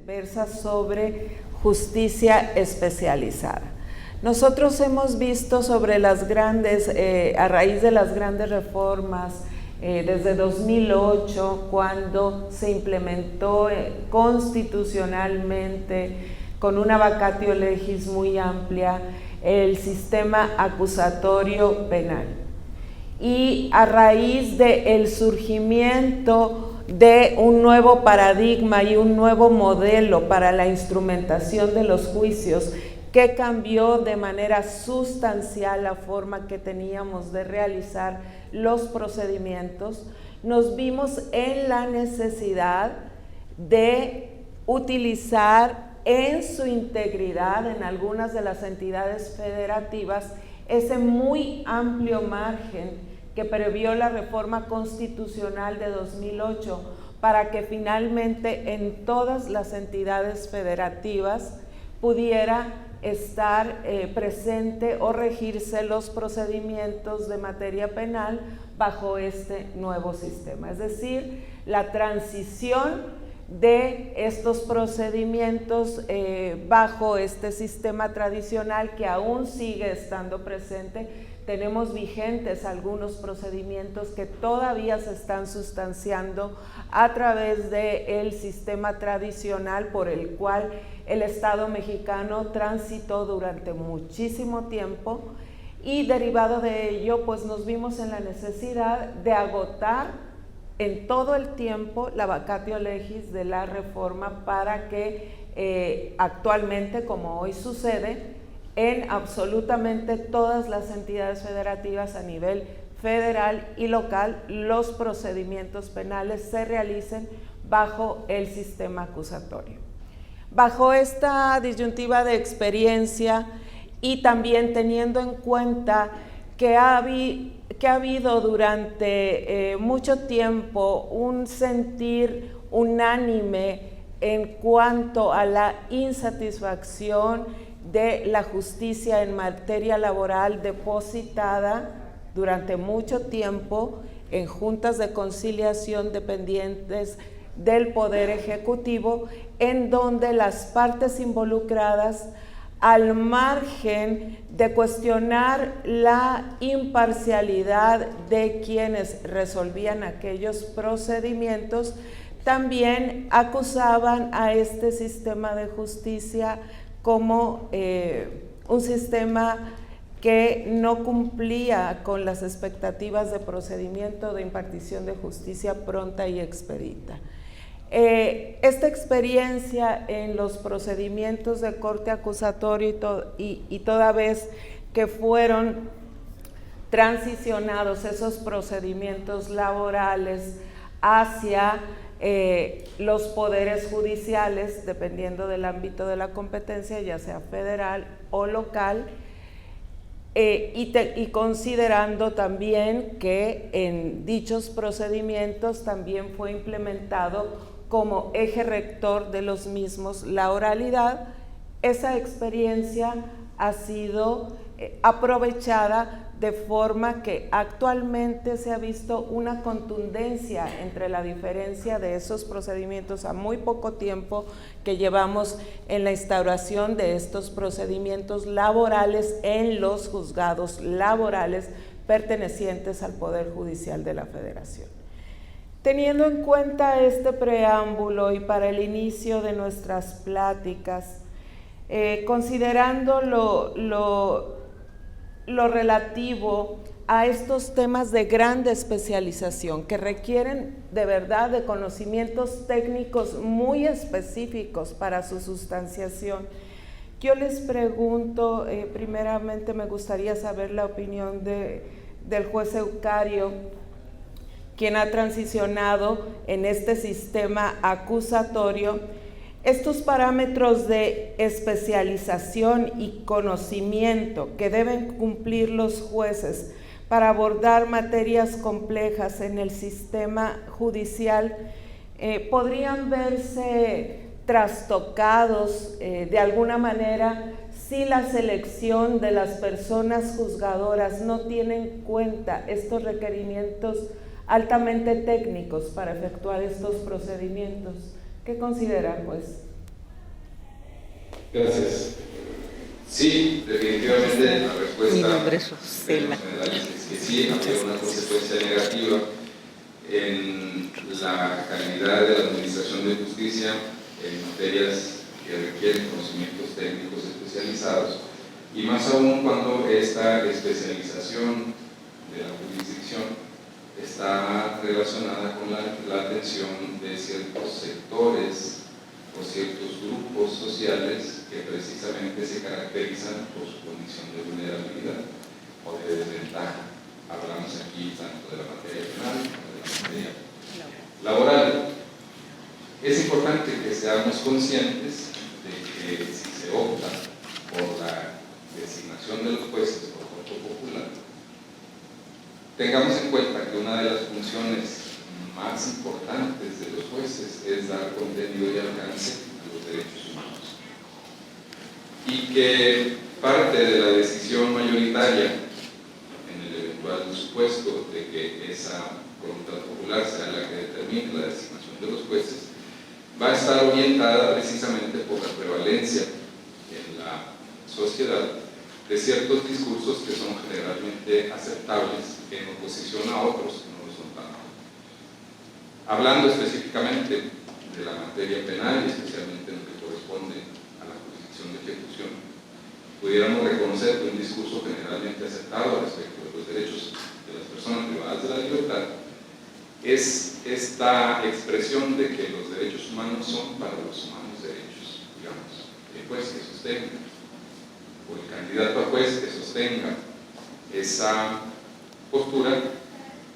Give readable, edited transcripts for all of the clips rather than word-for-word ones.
versa sobre justicia especializada. Nosotros hemos visto sobre las grandes, a raíz de las grandes reformas, desde 2008, cuando se implementó constitucionalmente, con una vacatio legis muy amplia, el sistema acusatorio penal. Y a raíz del surgimiento de un nuevo paradigma y un nuevo modelo para la instrumentación de los juicios, que cambió de manera sustancial la forma que teníamos de realizar los procedimientos, nos vimos en la necesidad de utilizar en su integridad, en algunas de las entidades federativas, ese muy amplio margen que previó la reforma constitucional de 2008 para que finalmente en todas las entidades federativas pudiera estar presente o regirse los procedimientos de materia penal bajo este nuevo sistema. Es decir, la transición de estos procedimientos bajo este sistema tradicional que aún sigue estando presente. Tenemos vigentes algunos procedimientos que todavía se están sustanciando a través del sistema tradicional por el cual el Estado mexicano transitó durante muchísimo tiempo, y derivado de ello, pues nos vimos en la necesidad de agotar en todo el tiempo la vacatio legis de la reforma para que actualmente, como hoy sucede, en absolutamente todas las entidades federativas a nivel federal y local, los procedimientos penales se realicen bajo el sistema acusatorio. Bajo esta disyuntiva de experiencia y también teniendo en cuenta que ha habido durante mucho tiempo un sentir unánime en cuanto a la insatisfacción de la justicia en materia laboral depositada durante mucho tiempo en juntas de conciliación dependientes del Poder Ejecutivo, en donde las partes involucradas, al margen de cuestionar la imparcialidad de quienes resolvían aquellos procedimientos, también acusaban a este sistema de justicia como un sistema que no cumplía con las expectativas de procedimiento de impartición de justicia pronta y expedita. Esta experiencia en los procedimientos de corte acusatorio y toda vez que fueron transicionados esos procedimientos laborales hacia los poderes judiciales, dependiendo del ámbito de la competencia, ya sea federal o local, y considerando también que en dichos procedimientos también fue implementado como eje rector de los mismos la oralidad. Esa experiencia ha sido aprovechada de forma que actualmente se ha visto una contundencia entre la diferencia de esos procedimientos a muy poco tiempo que llevamos en la instauración de estos procedimientos laborales en los juzgados laborales pertenecientes al Poder Judicial de la Federación. Teniendo en cuenta este preámbulo y para el inicio de nuestras pláticas, considerando lo relativo a estos temas de grande especialización que requieren de verdad de conocimientos técnicos muy específicos para su sustanciación, yo les pregunto, primeramente me gustaría saber la opinión del juez Eucario, quien ha transicionado en este sistema acusatorio. Estos parámetros de especialización y conocimiento que deben cumplir los jueces para abordar materias complejas en el sistema judicial podrían verse trastocados de alguna manera si la selección de las personas juzgadoras no tiene en cuenta estos requerimientos altamente técnicos para efectuar estos procedimientos. ¿Qué considera, juez? Gracias. Sí, definitivamente la respuesta Mi nombre es Rosela. es que sí, había una consecuencia negativa en la calidad de la administración de justicia en materias que requieren conocimientos técnicos especializados, y más aún cuando esta especialización de la jurisdicción está relacionada con la atención de ciertos sectores o ciertos grupos sociales que precisamente se caracterizan por su condición de vulnerabilidad o de desventaja. Hablamos aquí tanto de la materia penal como de la materia laboral. Es importante que seamos conscientes de que si se opta por la designación de los jueces por voto popular, tengamos en cuenta que una de las funciones más importantes de los jueces es dar contenido y alcance a los derechos humanos, y que parte de la decisión mayoritaria, en el eventual supuesto de que esa voluntad popular sea la que determine la designación de los jueces, va a estar orientada precisamente por la prevalencia en la sociedad de ciertos discursos que son generalmente aceptables en oposición a otros que no lo son tanto. Hablando específicamente de la materia penal y especialmente en lo que corresponde a la jurisdicción de ejecución, pudiéramos reconocer que un discurso generalmente aceptado respecto de los derechos de las personas privadas de la libertad es esta expresión de que los derechos humanos son para los humanos derechos, digamos. El juez que sostenga, o el candidato a juez que sostenga esa postura,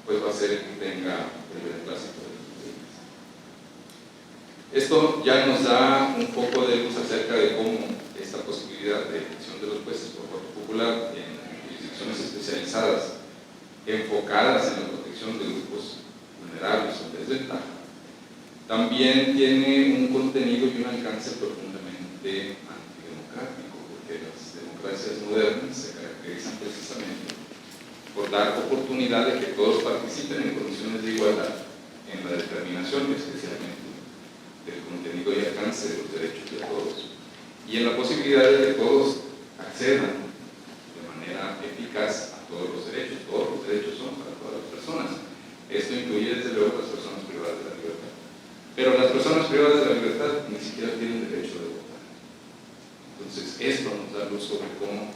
pues va a ser el que tenga el beneplácito de los demás. Esto ya nos da un poco de luz acerca de cómo esta posibilidad de elección de los jueces por voto popular en jurisdicciones especializadas enfocadas en la protección de grupos vulnerables o desventaja, también tiene un contenido y un alcance profundamente antidemocrático, porque las democracias modernas se caracterizan precisamente por dar oportunidad de que todos participen en condiciones de igualdad en la determinación, especialmente del contenido y alcance de los derechos de todos, y en la posibilidad de que todos accedan de manera eficaz a todos los derechos. Todos los derechos son para todas las personas. Esto incluye desde luego las personas privadas de la libertad. Pero las personas privadas de la libertad ni siquiera tienen derecho de votar. Entonces, esto nos da luz sobre cómo,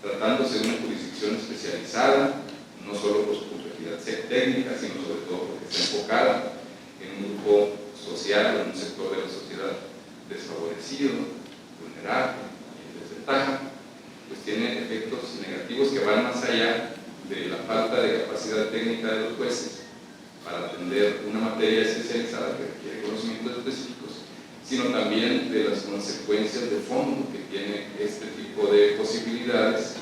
tratándose de una jurisdicción especializada, no solo por su complejidad técnica, sino sobre todo porque está enfocada en un grupo social, en un sector de la sociedad desfavorecido, vulnerable y en desventaja, pues tiene efectos negativos que van más allá de la falta de capacidad técnica de los jueces para atender una materia especializada que requiere conocimientos específicos, sino también de las consecuencias de fondo que tiene este tipo de posibilidades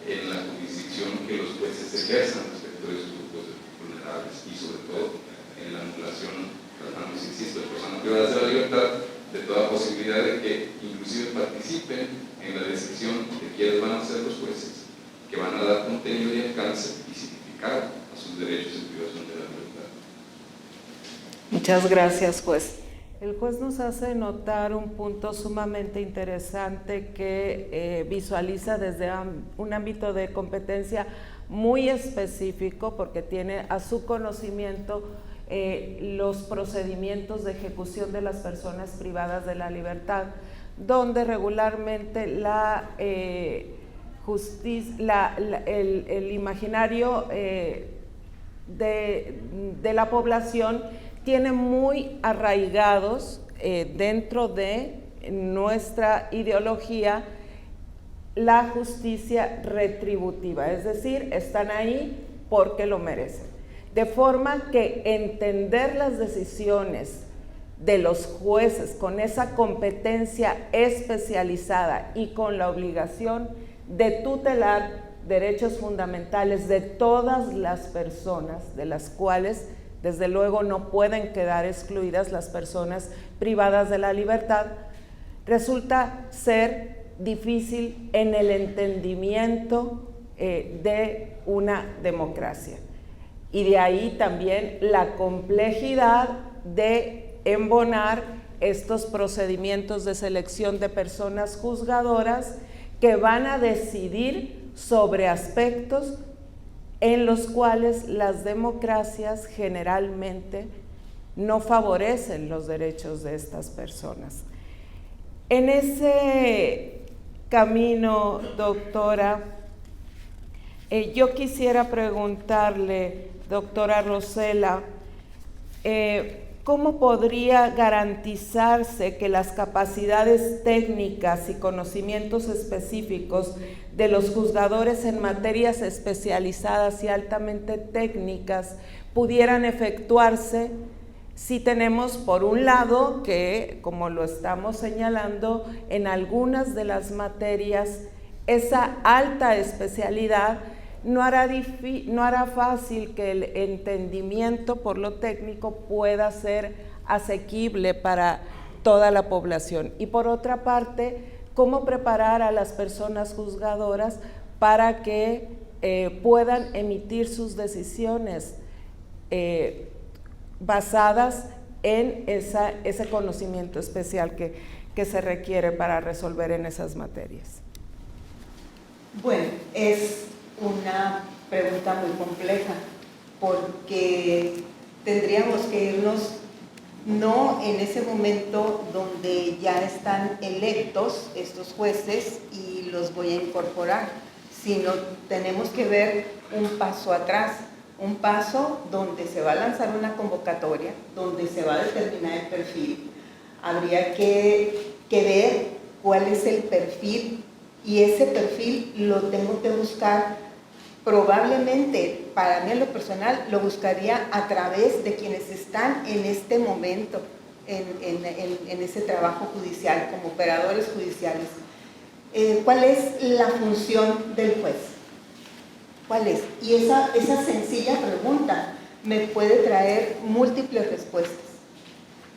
en la jurisdicción que los jueces ejerzan respecto de sus grupos vulnerables, y sobre todo en la anulación, tratando, insisto, de personas privadas de la libertad, de toda posibilidad de que inclusive participen en la decisión de quiénes van a ser los jueces, que van a dar contenido y alcance y significado a sus derechos en privación de la libertad. Muchas gracias, juez. El juez nos hace notar un punto sumamente interesante que visualiza desde un ámbito de competencia muy específico, porque tiene a su conocimiento los procedimientos de ejecución de las personas privadas de la libertad, donde regularmente el imaginario de la población tiene muy arraigados dentro de nuestra ideología la justicia retributiva, es decir, están ahí porque lo merecen. De forma que entender las decisiones de los jueces con esa competencia especializada y con la obligación de tutelar derechos fundamentales de todas las personas, de las cuales desde luego no pueden quedar excluidas las personas privadas de la libertad, resulta ser difícil en el entendimiento de una democracia. Y de ahí también la complejidad de embonar estos procedimientos de selección de personas juzgadoras que van a decidir sobre aspectos en los cuales las democracias generalmente no favorecen los derechos de estas personas. En ese camino, doctora, yo quisiera preguntarle, doctora Rosela, ¿cómo podría garantizarse que las capacidades técnicas y conocimientos específicos de los juzgadores en materias especializadas y altamente técnicas pudieran efectuarse si tenemos, por un lado, que, como lo estamos señalando, en algunas de las materias, esa alta especialidad no hará fácil que el entendimiento por lo técnico pueda ser asequible para toda la población? Y por otra parte, ¿cómo preparar a las personas juzgadoras para que puedan emitir sus decisiones basadas en ese conocimiento especial que se requiere para resolver en esas materias? Bueno, es una pregunta muy compleja, porque tendríamos que irnos no en ese momento donde ya están electos estos jueces y los voy a incorporar, sino tenemos que ver un paso atrás, un paso donde se va a lanzar una convocatoria, donde se va a determinar el perfil. Habría que ver cuál es el perfil, y ese perfil lo tengo que buscar. Probablemente, para mí en lo personal, lo buscaría a través de quienes están en este momento en ese trabajo judicial, como operadores judiciales. ¿Cuál es la función del juez? ¿Cuál es? Y esa sencilla pregunta me puede traer múltiples respuestas.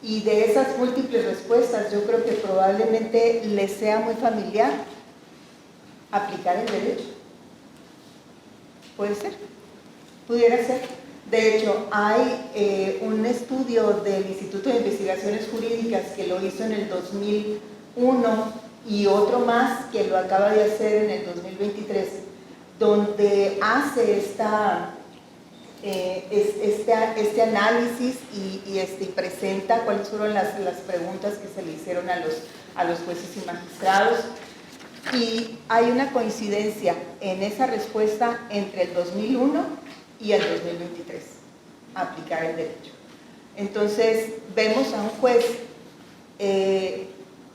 Y de esas múltiples respuestas, yo creo que probablemente les sea muy familiar aplicar el derecho. ¿Puede ser? Pudiera ser. De hecho, hay un estudio del Instituto de Investigaciones Jurídicas que lo hizo en el 2001 y otro más que lo acaba de hacer en el 2023, donde hace este análisis y presenta cuáles fueron las preguntas que se le hicieron a los jueces y magistrados. Y hay una coincidencia en esa respuesta entre el 2001 y el 2023, aplicar el derecho. Entonces, vemos a un juez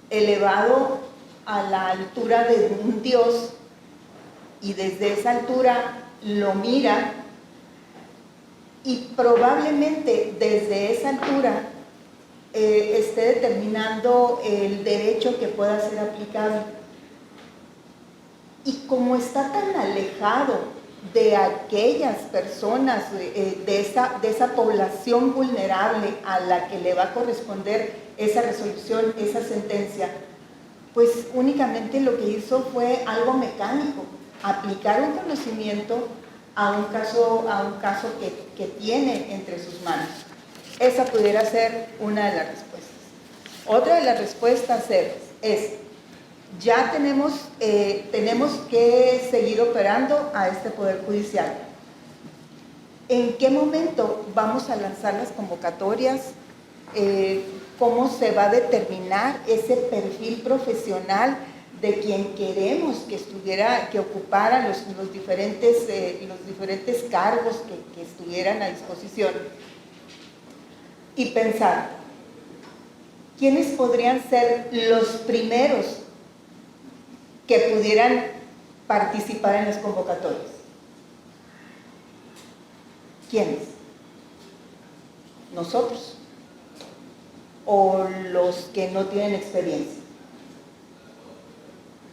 elevado a la altura de un dios, y desde esa altura lo mira, y probablemente desde esa altura esté determinando el derecho que pueda ser aplicado. Y como está tan alejado de aquellas personas, de esa población vulnerable a la que le va a corresponder esa resolución, esa sentencia, pues únicamente lo que hizo fue algo mecánico, aplicar un conocimiento a un caso que tiene entre sus manos. Esa pudiera ser una de las respuestas. Otra de las respuestas es ya tenemos que seguir operando a este Poder Judicial. ¿En qué momento vamos a lanzar las convocatorias? ¿Cómo se va a determinar ese perfil profesional de quien queremos que ocupara los diferentes cargos que estuvieran a disposición? Y pensar, ¿quiénes podrían ser los primeros que pudieran participar en las convocatorias? ¿Quiénes? ¿Nosotros? ¿O los que no tienen experiencia?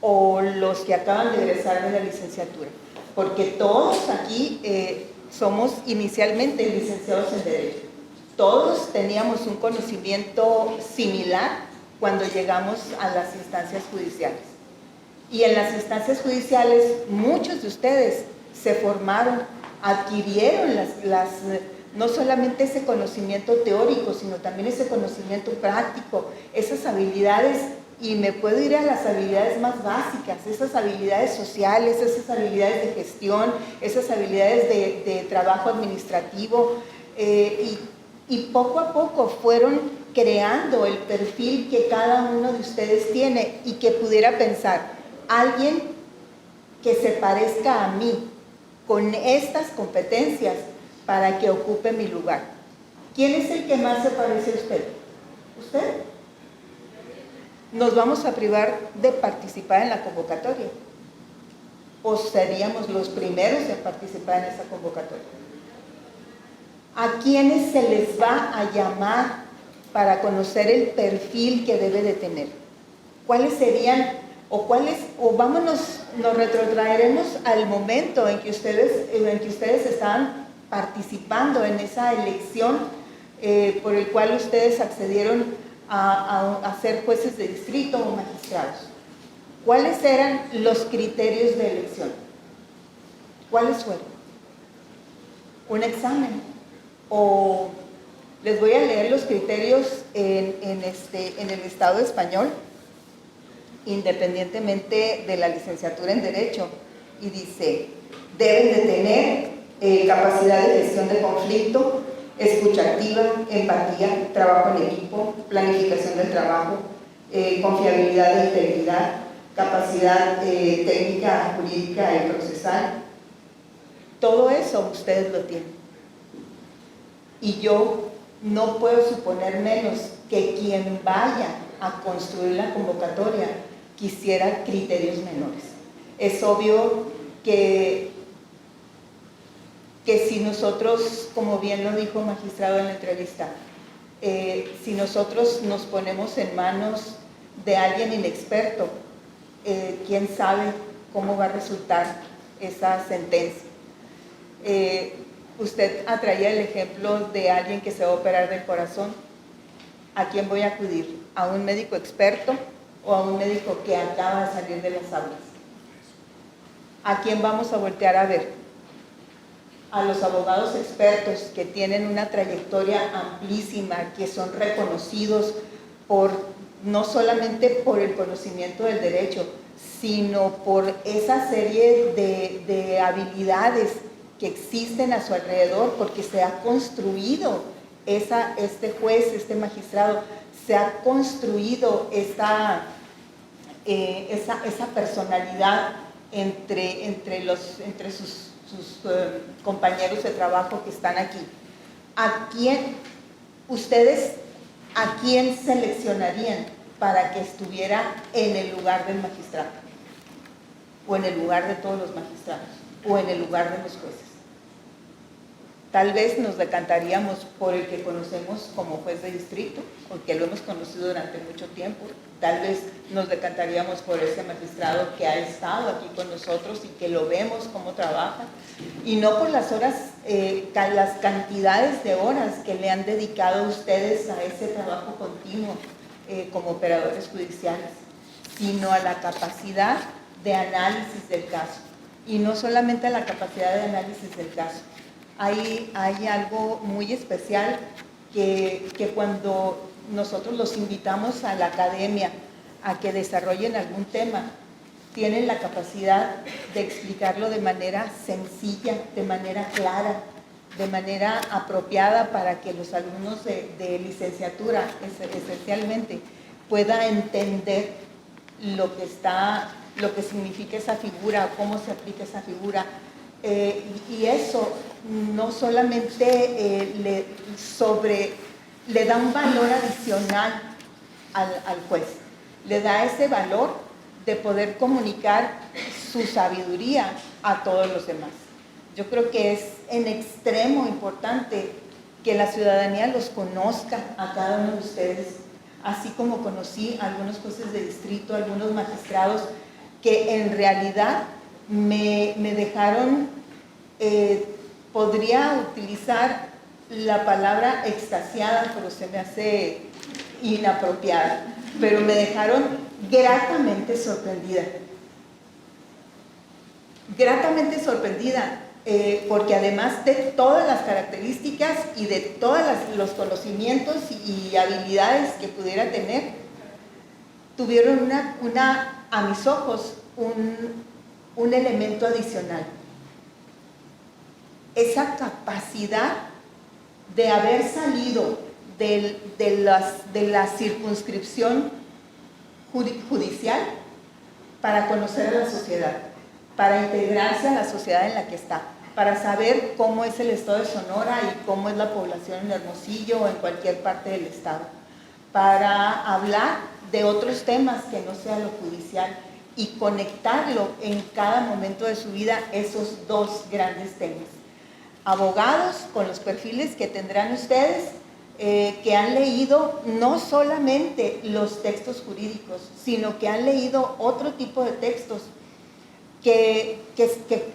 ¿O los que acaban de egresar de la licenciatura? Porque todos aquí somos inicialmente licenciados en Derecho. Todos teníamos un conocimiento similar cuando llegamos a las instancias judiciales. Y en las instancias judiciales muchos de ustedes se formaron, adquirieron no solamente ese conocimiento teórico, sino también ese conocimiento práctico, esas habilidades, y me puedo ir a las habilidades más básicas, esas habilidades sociales, esas habilidades de gestión, esas habilidades de trabajo administrativo, y poco a poco fueron creando el perfil que cada uno de ustedes tiene, y que pudiera pensar, alguien que se parezca a mí con estas competencias para que ocupe mi lugar. ¿Quién es el que más se parece a usted? ¿Usted? ¿Nos vamos a privar de participar en la convocatoria? ¿O seríamos los primeros en participar en esa convocatoria? ¿A quiénes se les va a llamar para conocer el perfil que debe de tener? ¿Cuáles serían, o nos retrotraeremos al momento en que ustedes estaban participando en esa elección por el cual ustedes accedieron a ser jueces de distrito o magistrados? ¿Cuáles eran los criterios de elección? ¿Cuáles fueron? ¿Un examen? O les voy a leer los criterios en el Estado español, independientemente de la licenciatura en Derecho, y dice: deben de tener capacidad de gestión de conflicto, escucha activa, empatía, trabajo en equipo, planificación del trabajo, confiabilidad e integridad, capacidad técnica, jurídica y procesal. Todo eso ustedes lo tienen. Y yo no puedo suponer menos que quien vaya a construir la convocatoria quisiera criterios menores. Es obvio que si nosotros, como bien lo dijo el magistrado en la entrevista, si nosotros nos ponemos en manos de alguien inexperto, quién sabe cómo va a resultar esa sentencia. Usted traía el ejemplo de alguien que se va a operar del corazón. ¿A quién voy a acudir? ¿A un médico experto o a un médico que acaba de salir de las aulas? ¿A quién vamos a voltear a ver? A los abogados expertos que tienen una trayectoria amplísima, que son reconocidos no solamente por el conocimiento del derecho, sino por esa serie de habilidades que existen a su alrededor, porque se ha construido este juez, este magistrado, se ha construido esa personalidad entre sus compañeros de trabajo que están aquí. ¿A quién seleccionarían para que estuviera en el lugar del magistrado? ¿O en el lugar de todos los magistrados? ¿O en el lugar de los jueces? Tal vez nos decantaríamos por el que conocemos como juez de distrito, porque lo hemos conocido durante mucho tiempo. Tal vez nos decantaríamos por ese magistrado que ha estado aquí con nosotros y que lo vemos cómo trabaja, y no por las horas, las cantidades de horas que le han dedicado ustedes a ese trabajo continuo como operadores judiciales, sino a la capacidad de análisis del caso. Y no solamente a la capacidad de análisis del caso. Hay algo muy especial que cuando nosotros los invitamos a la academia a que desarrollen algún tema, tienen la capacidad de explicarlo de manera sencilla, de manera clara, de manera apropiada, para que los alumnos de licenciatura esencialmente puedan entender lo que significa esa figura, cómo se aplica esa figura. Y eso no solamente le da un valor adicional al juez, le da ese valor de poder comunicar su sabiduría a todos los demás. Yo creo que es en extremo importante que la ciudadanía los conozca a cada uno de ustedes, así como conocí a algunos jueces de distrito, algunos magistrados que en realidad me dejaron, podría utilizar la palabra extasiada, pero se me hace inapropiada, pero me dejaron gratamente sorprendida porque además de todas las características y de todos los conocimientos y habilidades que pudiera tener, tuvieron a mis ojos, un elemento adicional. Esa capacidad de haber salido de la circunscripción judicial para conocer a la sociedad, para integrarse a la sociedad en la que está, para saber cómo es el estado de Sonora y cómo es la población en Hermosillo o en cualquier parte del estado, para hablar de otros temas que no sea lo judicial y conectarlo en cada momento de su vida, esos dos grandes temas. Abogados con los perfiles que tendrán ustedes, que han leído no solamente los textos jurídicos, sino que han leído otro tipo de textos que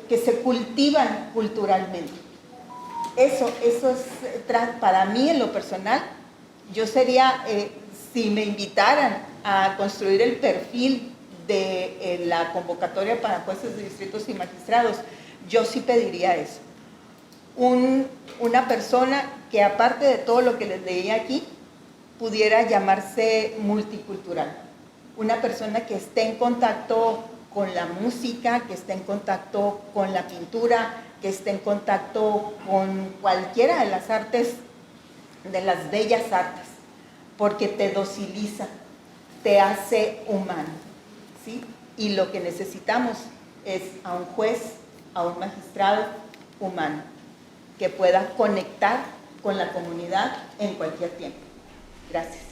se cultivan culturalmente. Eso es, para mí en lo personal, yo sería, si me invitaran a construir el perfil de la convocatoria para jueces de distritos y magistrados, yo sí pediría eso. Una persona que, aparte de todo lo que les leí aquí, pudiera llamarse multicultural. Una persona que esté en contacto con la música, que esté en contacto con la pintura, que esté en contacto con cualquiera de las artes, de las bellas artes, porque te dociliza, te hace humano, ¿sí? Y lo que necesitamos es a un juez, a un magistrado humano, que pueda conectar con la comunidad en cualquier tiempo. Gracias.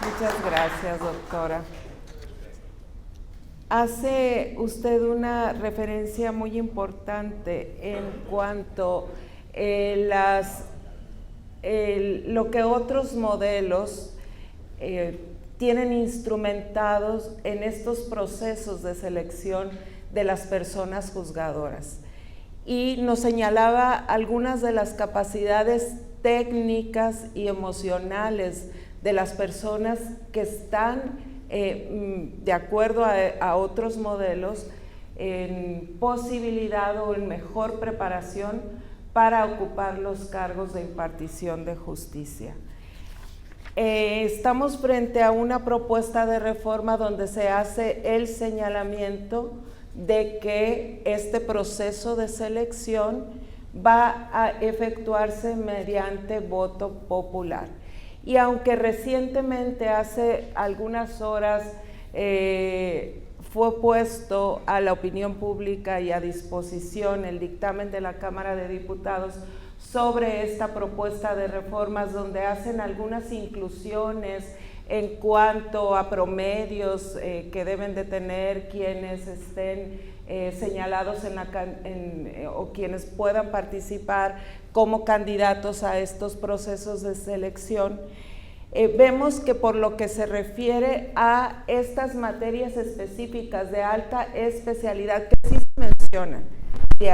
Muchas gracias, doctora. Hace usted una referencia muy importante en cuanto lo que otros modelos tienen instrumentados en estos procesos de selección de las personas juzgadoras. Y nos señalaba algunas de las capacidades técnicas y emocionales de las personas que están, de acuerdo a otros modelos, en posibilidad o en mejor preparación para ocupar los cargos de impartición de justicia. Estamos frente a una propuesta de reforma donde se hace el señalamiento de que este proceso de selección va a efectuarse mediante voto popular. Y aunque recientemente, hace algunas horas, fue puesto a la opinión pública y a disposición el dictamen de la Cámara de Diputados sobre esta propuesta de reformas, donde hacen algunas inclusiones en cuanto a promedios que deben de tener quienes estén señalados o quienes puedan participar como candidatos a estos procesos de selección. Vemos que por lo que se refiere a estas materias específicas de alta especialidad que sí se mencionan, de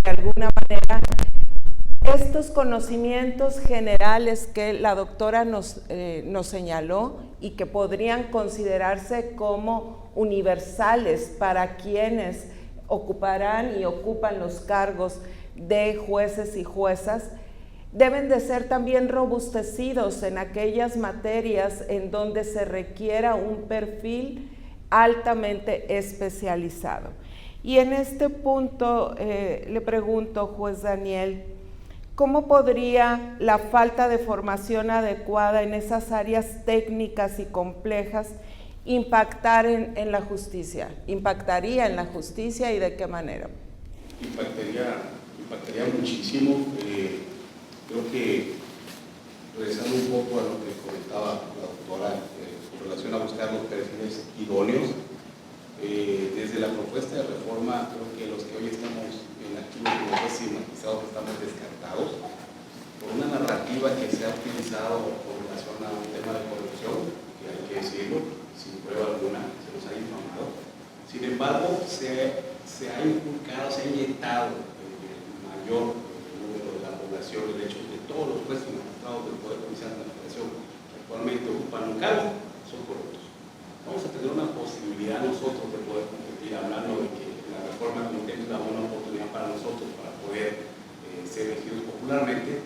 alguna manera, estos conocimientos generales que la doctora nos señaló y que podrían considerarse como universales para quienes ocuparán y ocupan los cargos de jueces y juezas, deben de ser también robustecidos en aquellas materias en donde se requiera un perfil altamente especializado. Y en este punto le pregunto, juez Daniel, ¿cómo podría la falta de formación adecuada en esas áreas técnicas y complejas impactar en la justicia? ¿Impactaría en la justicia y de qué manera? Impactaría muchísimo. Creo que, regresando un poco a lo que comentaba la doctora con relación a buscar los perfiles idóneos, desde la propuesta de reforma, creo que los que hoy estamos en activo como jueces y magistrados estamos descartados por una narrativa que se ha utilizado con relación a un tema de corrupción, que hay que decirlo, sin prueba alguna, se nos ha informado. Sin embargo, se ha inculcado, se ha inyectado el mayor número de la población, el hecho de que todos los jueces y magistrados del Poder Judicial de la Federación que actualmente ocupan un cargo son corruptos. Vamos a tener una posibilidad nosotros de poder competir, hablando de que la reforma contempla una buena oportunidad para nosotros para poder ser elegidos popularmente,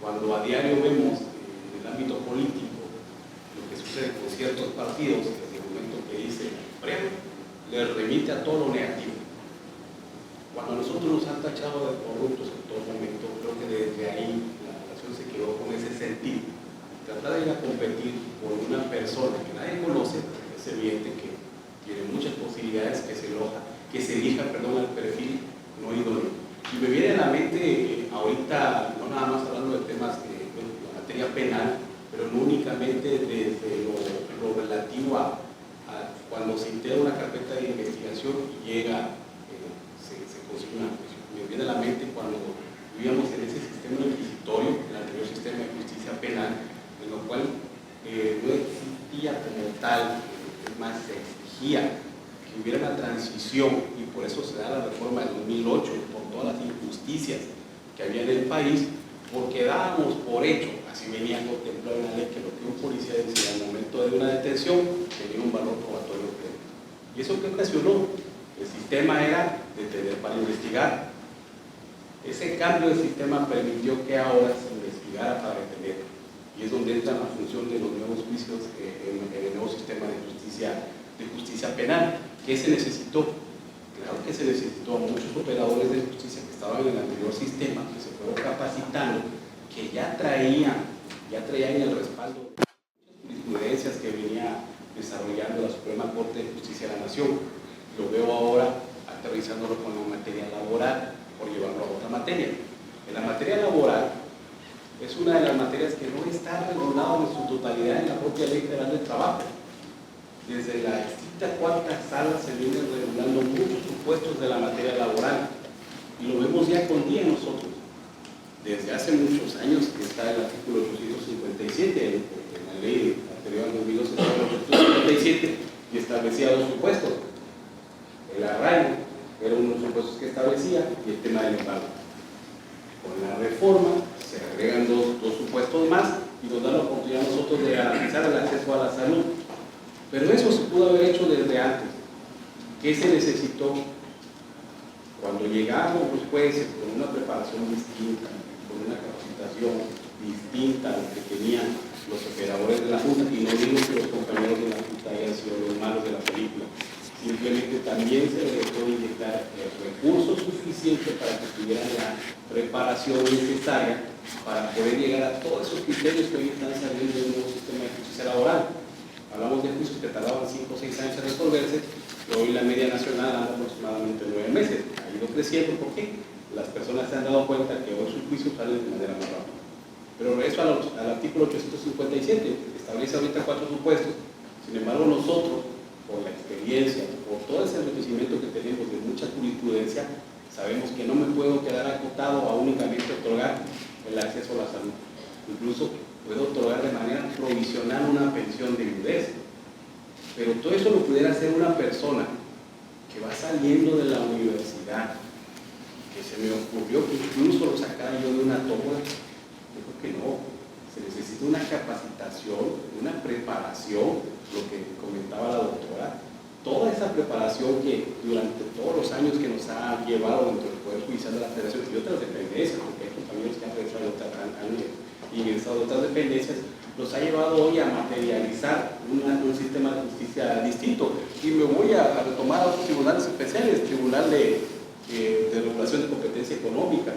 cuando a diario vemos en el ámbito político lo que sucede con ciertos partidos, desde el momento que dice el Supremo, le remite a todo lo negativo. Cuando a nosotros nos han tachado de corruptos en todo momento, creo que desde ahí la relación se quedó con ese sentido. Tratar de ir a competir por una persona que nadie conoce, es evidente que tiene muchas posibilidades que se elija al perfil no idóneo. Y me viene a la mente ahorita, no nada más hablando de temas de la materia penal, pero no únicamente desde lo relativo a cuando se integra una carpeta de investigación y llega, se consigue una juicio. Me viene a la mente cuando vivíamos en ese sistema inquisitorio, el anterior sistema de justicia penal, en lo cual no existía como tal, es más, se exigía que hubiera una transición, y por eso se da la reforma del 2008, por todas las injusticias que había en el país, porque dábamos por hecho, así venía contemplado en la ley, que lo que un policía decía al momento de una detención tenía un valor probatorio pleno. ¿Y eso qué ocasionó? El sistema era detener para investigar. Ese cambio del sistema permitió que ahora se investigara para detener, y es donde entra la función de los nuevos juicios en el nuevo sistema de justicia penal. ¿Qué se necesitó? Claro que se necesitó a muchos operadores de justicia que estaban en el anterior sistema, que se fueron capacitando, que ya traían el respaldo de muchas jurisprudencias que venía desarrollando la Suprema Corte de Justicia de la Nación. Lo veo ahora aterrizándolo con la materia laboral, por llevarlo a otra materia. En la materia laboral es una de las materias que no está regulada en su totalidad en la propia Ley Federal del Trabajo. Desde la extinta cuarta sala se vienen regulando muchos supuestos de la materia laboral, y lo vemos día con día nosotros. Desde hace muchos años que está el artículo 857, en la ley anterior al 2012 estaba el 857 y establecía dos supuestos. El arraigo era uno de los supuestos que establecía, y el tema del embargo. Con la reforma se agregan dos supuestos más y nos da la oportunidad a nosotros de garantizar el acceso a la salud. Pero eso se pudo haber hecho desde antes. ¿Qué se necesitó? Cuando llegamos los jueces con una preparación distinta, con una capacitación distinta a lo que tenían los operadores de la Junta, y no digo que los compañeros de la Junta hayan sido los malos de la película, simplemente también se les dejó inyectar el recurso suficiente para que tuvieran la preparación necesaria para poder llegar a todos esos criterios que hoy están saliendo del nuevo sistema de justicia laboral. Hablamos de juicios que tardaban 5 o 6 años en resolverse, y hoy la media nacional anda aproximadamente 9 meses. Ha ido creciendo porque las personas se han dado cuenta que hoy sus juicios salen de manera más rápida. Pero regreso al artículo 857, establece ahorita 4 supuestos. Sin embargo, nosotros, por la experiencia, por todo ese enriquecimiento que tenemos de mucha jurisprudencia, sabemos que no me puedo quedar acotado a únicamente otorgar el acceso a la salud. Incluso puedo otorgar de manera provisional una pensión de viudez. Pero todo eso lo pudiera hacer una persona que va saliendo de la universidad, que se me ocurrió que incluso lo sacara yo de una tómbola. Yo creo que no. Se necesita una capacitación, una preparación, lo que comentaba la doctora, toda esa preparación que durante todos los años que nos ha llevado dentro del Poder Judicial de la Federación y otras dependencias, porque hay compañeros que han regresado y ingresado a otras dependencias, nos ha llevado hoy a materializar un sistema de justicia distinto. Y me voy a retomar a otros tribunales especiales, Tribunal de Regulación de Competencia Económica.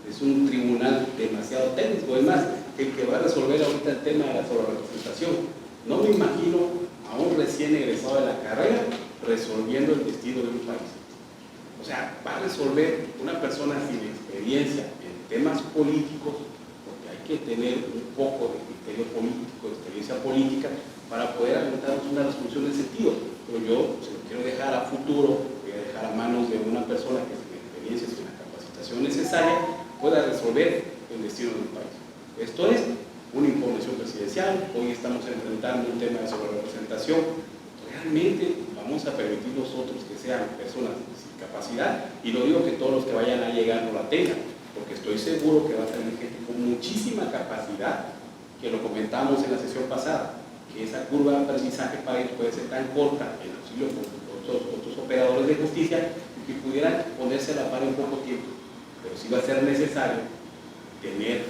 Es un tribunal demasiado técnico, es más, el que va a resolver ahorita el tema de la sobrerepresentación. No me imagino a un recién egresado de la carrera resolviendo el destino de un país. O sea, va a resolver una persona sin experiencia en temas políticos, porque hay que tener un poco de criterio político, de experiencia política, para poder aventar una resolución de sentido. Pero yo se lo quiero dejar a futuro, voy a dejar a manos de una persona que sin experiencia, sin la capacitación necesaria, pueda resolver el destino del país. Esto es una impugnación presidencial. Hoy estamos enfrentando un tema de sobrerepresentación. Realmente vamos a permitir nosotros que sean personas sin capacidad, y no digo que todos los que vayan a llegar no la tengan, porque estoy seguro que va a tener gente con muchísima capacidad, que lo comentamos en la sesión pasada. que esa curva de aprendizaje para ellos puede ser tan corta, en auxilio con otros operadores de justicia, que pudieran ponerse a la par en poco tiempo. Pero sí va a ser necesario tener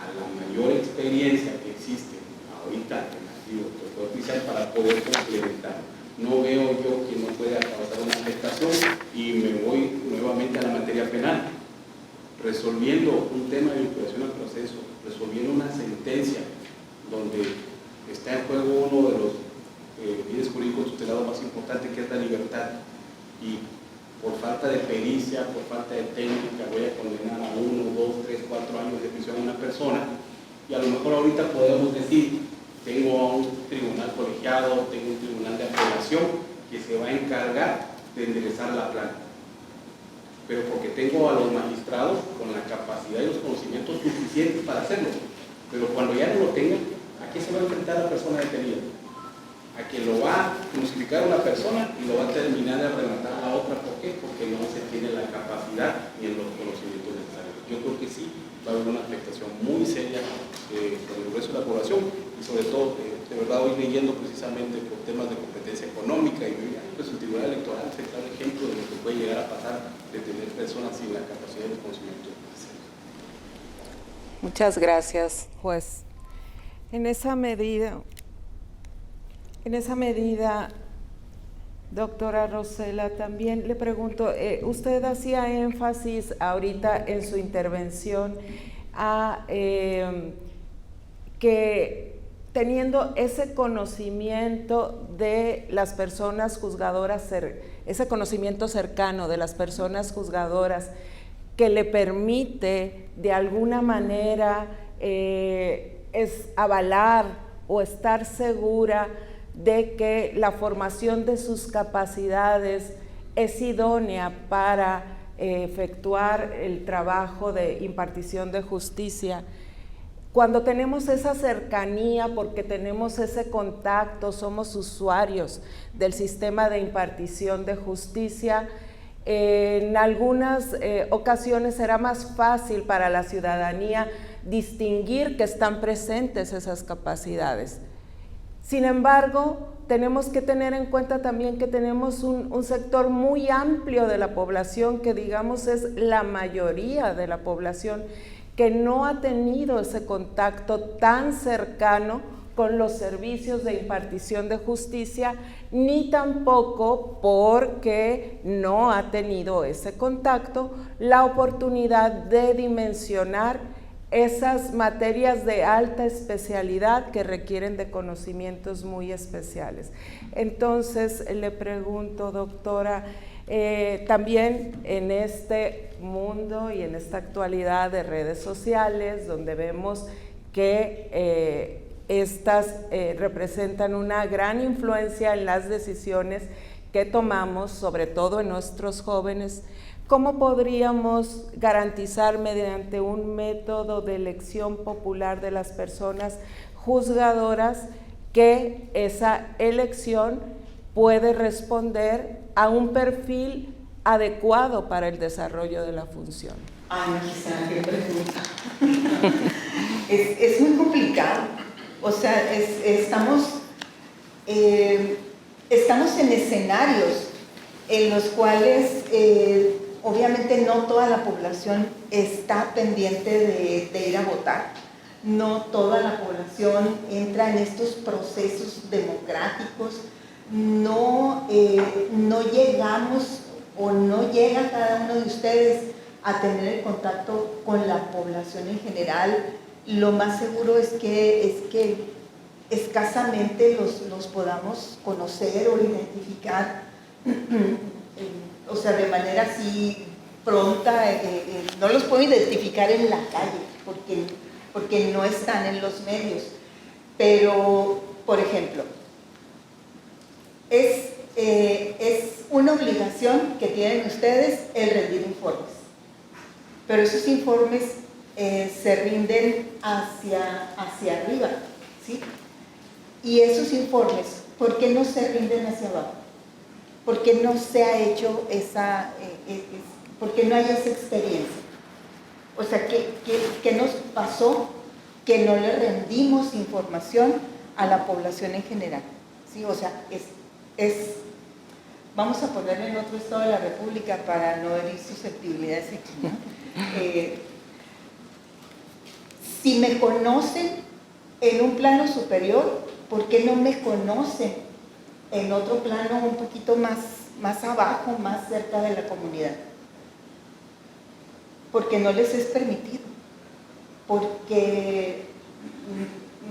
a la mayor experiencia que existe ahorita en el Poder Judicial para poder complementar. No veo yo que no pueda causar una afectación, y me voy nuevamente a la materia penal. Resolviendo un tema de vinculación al proceso, resolviendo una sentencia donde está en juego uno de los bienes jurídicos tutelados más importantes, que es la libertad, y por falta de pericia, por falta de técnica, voy a condenar a 1, 2, 3, 4 años de prisión a una persona, y a lo mejor ahorita podemos decir, tengo a un tribunal colegiado, tengo un tribunal de apelación que se va a encargar de enderezar la plana, pero porque tengo a los magistrados con la capacidad y los conocimientos suficientes para hacerlo. Pero cuando ya no lo tengan, ¿a qué se va a enfrentar la persona detenida? A que lo va a crucificar a una persona y lo va a terminar de rematar a otra. ¿Por qué? Porque no se tiene la capacidad ni los conocimientos necesarios. Yo creo que sí va a haber una afectación muy seria con el grueso de la población, y sobre todo, de verdad, hoy leyendo precisamente por temas de competencia económica, y pues el Tribunal Electoral es el claro ejemplo de lo que puede llegar a pasar de tener personas sin la capacidad y los conocimientos necesarios. Muchas gracias, juez. En esa medida, doctora Rosela, también le pregunto, usted hacía énfasis ahorita en su intervención a que teniendo ese conocimiento de las personas juzgadoras, ese conocimiento cercano de las personas juzgadoras, que le permite de alguna manera avalar o estar segura de que la formación de sus capacidades es idónea para efectuar el trabajo de impartición de justicia. Cuando tenemos esa cercanía, porque tenemos ese contacto, somos usuarios del sistema de impartición de justicia, en algunas ocasiones será más fácil para la ciudadanía distinguir que están presentes esas capacidades. Sin embargo, tenemos que tener en cuenta también que tenemos un sector muy amplio de la población, que digamos es la mayoría de la población, que no ha tenido ese contacto tan cercano con los servicios de impartición de justicia, ni tampoco, porque no ha tenido ese contacto, la oportunidad de dimensionar esas materias de alta especialidad que requieren de conocimientos muy especiales. Entonces, le pregunto, doctora, también en este mundo y en esta actualidad de redes sociales, donde vemos que estas representan una gran influencia en las decisiones que tomamos, sobre todo en nuestros jóvenes, ¿cómo podríamos garantizar mediante un método de elección popular de las personas juzgadoras que esa elección puede responder a un perfil adecuado para el desarrollo de la función? Ay, Gisela, qué pregunta. Es muy complicado. O sea, estamos en escenarios en los cuales obviamente no toda la población está pendiente de ir a votar. No toda la población entra en estos procesos democráticos. No llegamos o no llega cada uno de ustedes a tener el contacto con la población en general. Lo más seguro es que escasamente los podamos conocer o identificar, o sea, de manera así pronta. No los puedo identificar en la calle porque no están en los medios. Pero, por ejemplo, es una obligación que tienen ustedes el rendir informes, pero esos informes se rinden hacia arriba, ¿sí? Y esos informes, ¿por qué no se rinden hacia abajo? ¿Por qué no se ha hecho por qué no hay esa experiencia? O sea, ¿qué nos pasó que no le rendimos información a la población en general, ¿sí? O sea, vamos a ponerle en otro estado de la República para no herir susceptibilidades aquí, ¿no? Si me conocen en un plano superior, ¿por qué no me conocen en otro plano un poquito más abajo, más cerca de la comunidad? Porque no les es permitido, porque,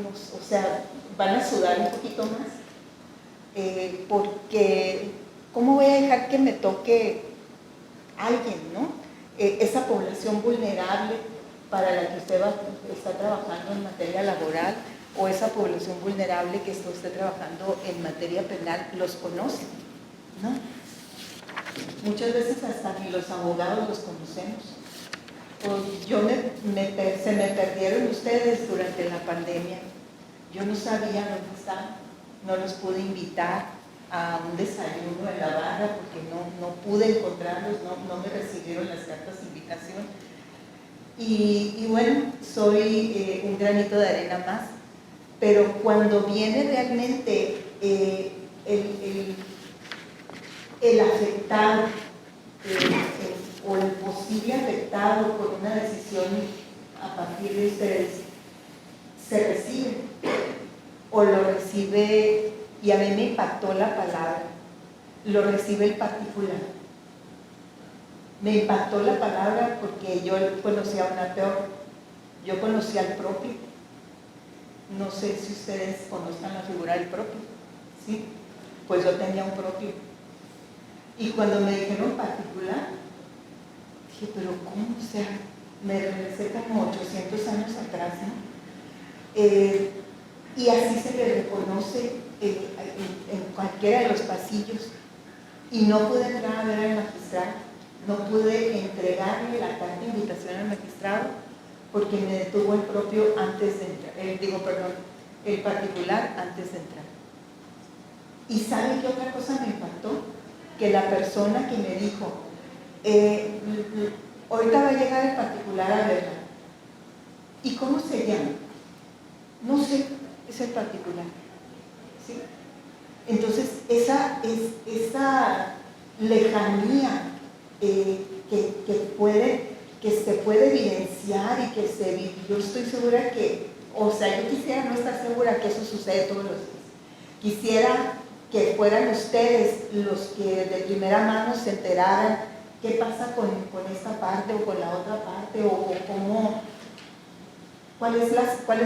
o sea, van a sudar un poquito más, porque ¿cómo voy a dejar que me toque alguien, no? Esa población vulnerable para la que usted está trabajando en materia laboral, o esa población vulnerable que está usted trabajando en materia penal, los conoce, ¿no? Muchas veces hasta ni los abogados los conocemos. Se me perdieron ustedes durante la pandemia. Yo no sabía dónde estaban, no los pude invitar a un desayuno en la barra porque no pude encontrarlos, no me recibieron las cartas de invitación. Y bueno, soy un granito de arena más, pero cuando viene realmente el afectado o el posible afectado por una decisión a partir de ustedes, se recibe o lo recibe, y a mí me impactó la palabra, lo recibe el particular. Me impactó la palabra porque yo conocía a una peor, yo conocía al propio. No sé si ustedes conozcan la figura del propio, ¿sí? Pues yo tenía un propio. Y cuando me dijeron particular, dije, pero ¿cómo? O sea, me regresé como 800 años atrás, ¿no? Y así se le reconoce en cualquiera de los pasillos. Y no pude entrar a ver al magistrado, no pude entregarle la carta de invitación al magistrado porque me detuvo el propio antes de entrar, el particular antes de entrar. ¿Y saben qué otra cosa me impactó? Que la persona que me dijo, ahorita va a llegar el particular a verla. ¿Y cómo se llama? No sé, es el particular. ¿Sí? Entonces, esa lejanía que se puede evidenciar y que se vive, yo estoy segura que, o sea, yo quisiera no estar segura que eso sucede todos los días. Quisiera que fueran ustedes los que de primera mano se enteraran qué pasa con esta parte o con la otra parte, o cómo, cuáles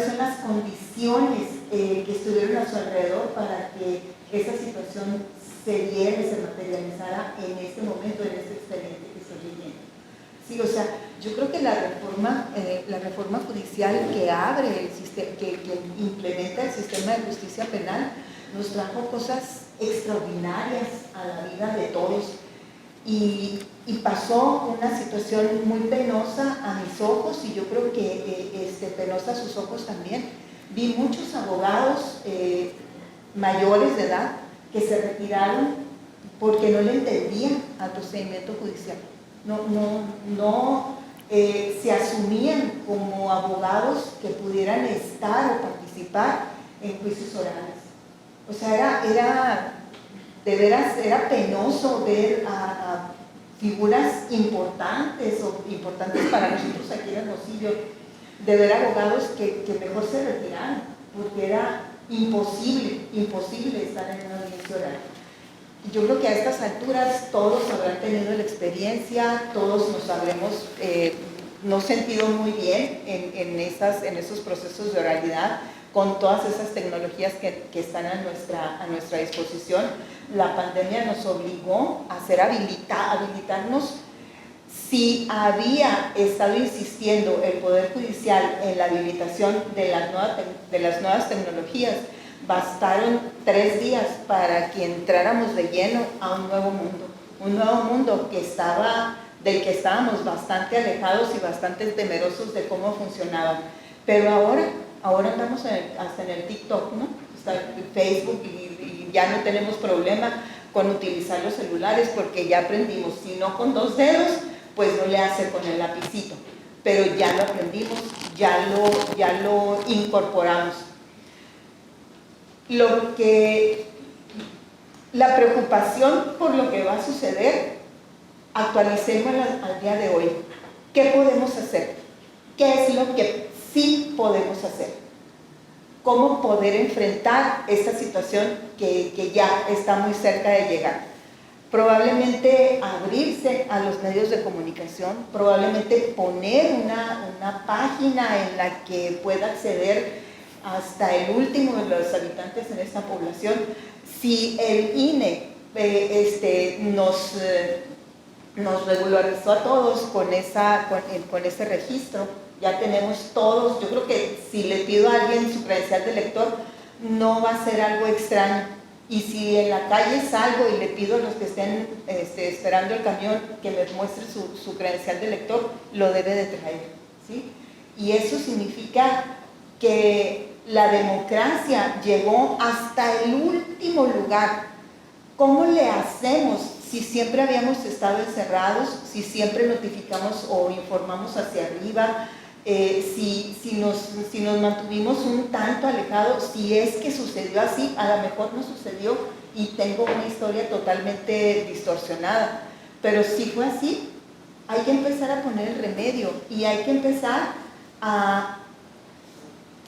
son las condiciones que estuvieron a su alrededor para que esa situación se diera y se materializara en este momento, en este expediente que estoy leyendo. Sí, o sea, yo creo que la reforma judicial que abre el sistema, que implementa el sistema de justicia penal, nos trajo cosas extraordinarias a la vida de todos. Y pasó una situación muy penosa a mis ojos, y yo creo que penosa a sus ojos también. Vi muchos abogados mayores de edad que se retiraron porque no le entendían al procedimiento judicial. No se asumían como abogados que pudieran estar o participar en juicios orales. O sea, de veras, era penoso ver a figuras importantes para nosotros aquí en Hermosillo, de ver abogados que mejor se retiraran, porque era imposible estar en una audiencia oral. Yo creo que a estas alturas todos habrán tenido la experiencia, todos nos habremos no sentido muy bien en esos procesos de oralidad, con todas esas tecnologías que están a nuestra disposición. La pandemia nos obligó a habilitarnos. Si había estado insistiendo el Poder Judicial en la habilitación de las nuevas tecnologías, bastaron 3 días para que entráramos de lleno a un nuevo mundo del que estábamos bastante alejados y bastante temerosos de cómo funcionaban. Pero ahora andamos hasta en el TikTok, ¿no? Está en Facebook, y ya no tenemos problema con utilizar los celulares porque ya aprendimos, si no con 2 dedos, pues no le hace con el lapicito, pero ya lo aprendimos, ya lo incorporamos. la preocupación por lo que va a suceder, actualicémosla al día de hoy. ¿Qué podemos hacer? ¿Qué es lo que sí podemos hacer? ¿Cómo poder enfrentar esta situación que ya está muy cerca de llegar? Probablemente abrirse a los medios de comunicación, probablemente poner una página en la que pueda acceder hasta el último de los habitantes en esta población. Si el INE nos regularizó a todos con ese registro, ya tenemos todos. Yo creo que si le pido a alguien su credencial de elector, no va a ser algo extraño. Y si en la calle salgo y le pido a los que estén esperando el camión que me muestre su credencial de elector, lo debe de traer, ¿sí? Y eso significa que la democracia llegó hasta el último lugar. ¿Cómo le hacemos si siempre habíamos estado encerrados, si siempre notificamos o informamos hacia arriba, si nos mantuvimos un tanto alejados? Si es que sucedió así, a lo mejor no sucedió y tengo una historia totalmente distorsionada, pero si fue así, hay que empezar a poner el remedio y hay que empezar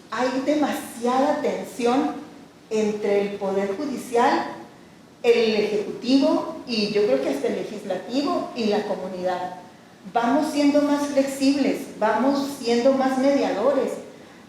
hay demasiada tensión entre el Poder Judicial, el Ejecutivo y yo creo que hasta el Legislativo y la comunidad. Vamos siendo más flexibles, vamos siendo más mediadores,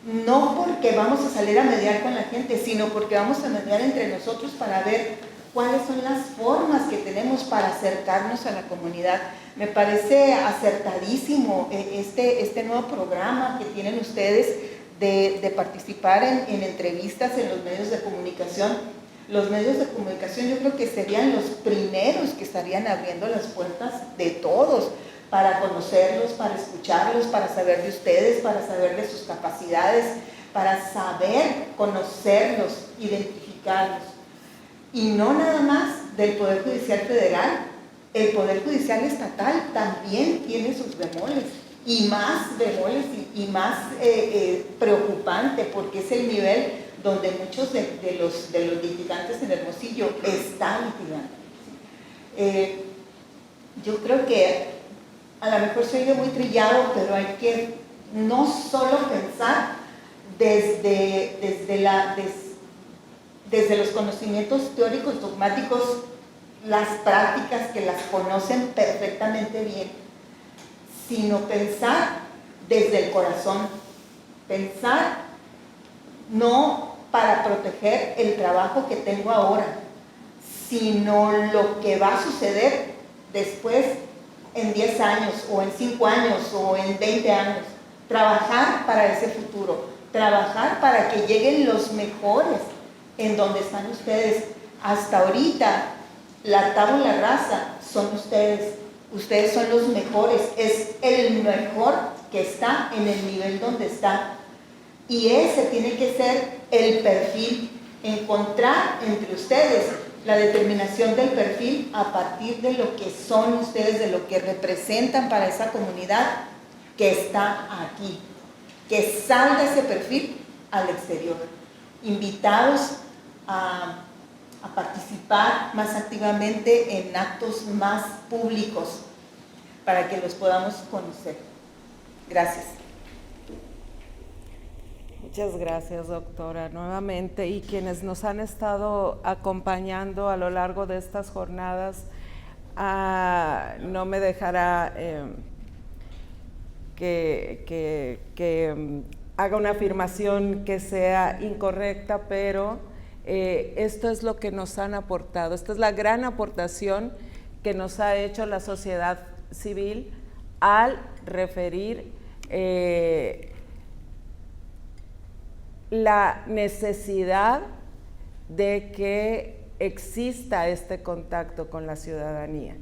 no porque vamos a salir a mediar con la gente, sino porque vamos a mediar entre nosotros para ver cuáles son las formas que tenemos para acercarnos a la comunidad. Me parece acertadísimo este nuevo programa que tienen ustedes de participar en entrevistas en los medios de comunicación. Los medios de comunicación yo creo que serían los primeros que estarían abriendo las puertas de todos para conocerlos, para escucharlos, para saber de ustedes, para saber de sus capacidades, para saber conocerlos, identificarlos. Y no nada más del Poder Judicial Federal, el Poder Judicial Estatal también tiene sus bemoles, y más bemoles y más preocupante, porque es el nivel donde muchos de los litigantes en Hermosillo están litigando. Yo creo que a lo mejor se oye muy trillado, pero hay que no solo pensar desde los conocimientos teóricos, dogmáticos, las prácticas que las conocen perfectamente bien, sino pensar desde el corazón, pensar no para proteger el trabajo que tengo ahora, sino lo que va a suceder después en 10 años, o en 5 años, o en 20 años. Trabajar para ese futuro, trabajar para que lleguen los mejores en donde están ustedes. Hasta ahorita, la tabula rasa son ustedes. Ustedes son los mejores, es el mejor que está en el nivel donde está. Y ese tiene que ser el perfil, encontrar entre ustedes la determinación del perfil a partir de lo que son ustedes, de lo que representan para esa comunidad que está aquí. Que salga ese perfil al exterior. Invitados a participar más activamente en actos más públicos para que los podamos conocer. Gracias. Muchas gracias, doctora, nuevamente, y quienes nos han estado acompañando a lo largo de estas jornadas. No me dejará que haga una afirmación que sea incorrecta, pero esto es lo que nos han aportado, esta es la gran aportación que nos ha hecho la sociedad civil al referir la necesidad de que exista este contacto con la ciudadanía.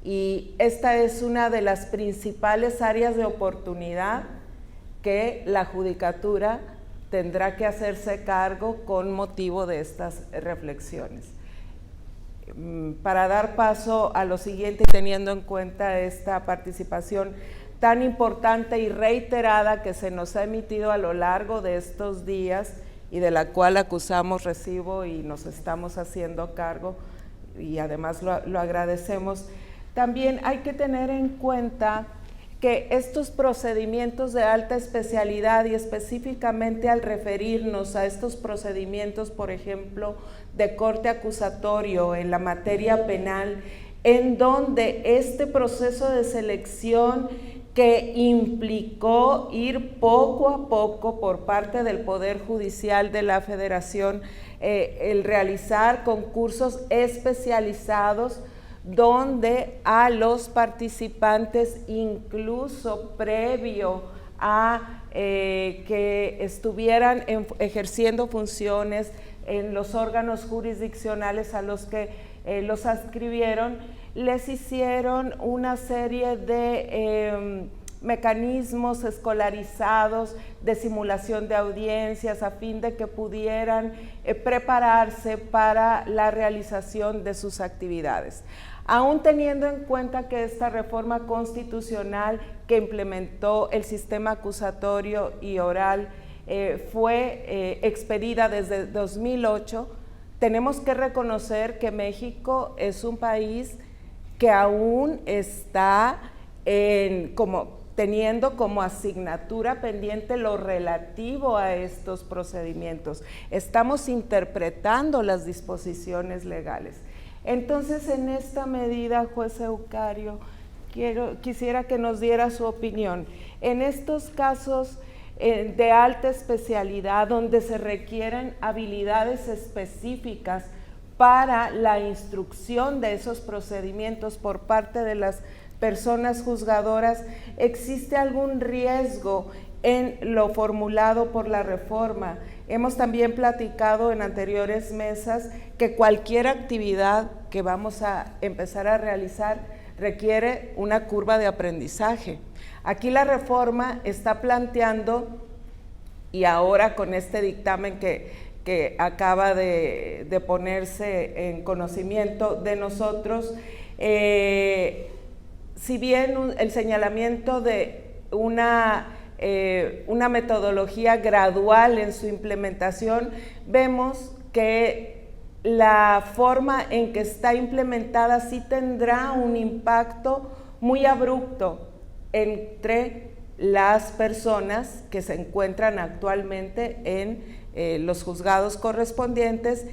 Y esta es una de las principales áreas de oportunidad que la judicatura tendrá que hacerse cargo con motivo de estas reflexiones. Para dar paso a lo siguiente, teniendo en cuenta esta participación tan importante y reiterada que se nos ha emitido a lo largo de estos días y de la cual acusamos recibo y nos estamos haciendo cargo, y además lo agradecemos. También hay que tener en cuenta que estos procedimientos de alta especialidad, y específicamente al referirnos a estos procedimientos, por ejemplo, de corte acusatorio en la materia penal, en donde este proceso de selección que implicó ir poco a poco por parte del Poder Judicial de la Federación, el realizar concursos especializados donde a los participantes, incluso previo a que estuvieran ejerciendo funciones en los órganos jurisdiccionales a los que los adscribieron, les hicieron una serie de mecanismos escolarizados de simulación de audiencias a fin de que pudieran prepararse para la realización de sus actividades. Aún teniendo en cuenta que esta reforma constitucional que implementó el sistema acusatorio y oral fue expedida desde 2008, tenemos que reconocer que México es un país que aún está teniendo como asignatura pendiente lo relativo a estos procedimientos. Estamos interpretando las disposiciones legales. Entonces, en esta medida, juez Eucario, quisiera que nos diera su opinión. En estos casos de alta especialidad, donde se requieren habilidades específicas para la instrucción de esos procedimientos por parte de las personas juzgadoras, ¿existe algún riesgo en lo formulado por la reforma? Hemos también platicado en anteriores mesas que cualquier actividad que vamos a empezar a realizar requiere una curva de aprendizaje. Aquí la reforma está planteando, y ahora con este dictamen que acaba de ponerse en conocimiento de nosotros, si bien el señalamiento de una metodología gradual en su implementación, vemos que la forma en que está implementada sí tendrá un impacto muy abrupto entre las personas que se encuentran actualmente en los juzgados correspondientes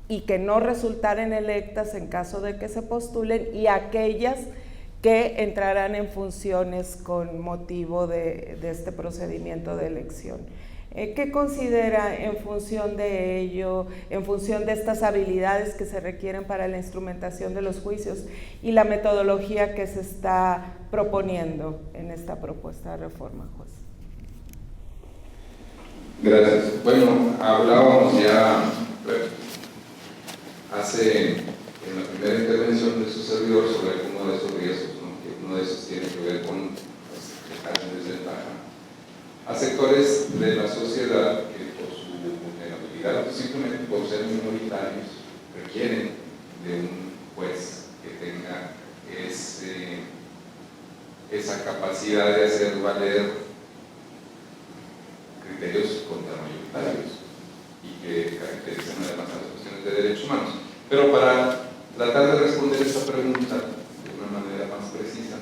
y que no resultaren electas en caso de que se postulen, y aquellas que entrarán en funciones con motivo de este procedimiento de elección. ¿Qué considera en función de ello, en función de estas habilidades que se requieren para la instrumentación de los juicios y la metodología que se está proponiendo en esta propuesta de reforma, juez? Gracias. Bueno, hablábamos ya en la primera intervención de su servidor sobre alguno de esos riesgos, ¿no? Que uno de esos tiene que ver con dejar en desventaja a sectores de la sociedad que por su vulnerabilidad o simplemente por ser minoritarios requieren de un juez que tenga esa capacidad de hacer valer criterios contramayoritarios y que caracterizan además a las cuestiones de derechos humanos. Pero para tratar de responder esta pregunta de una manera más precisa,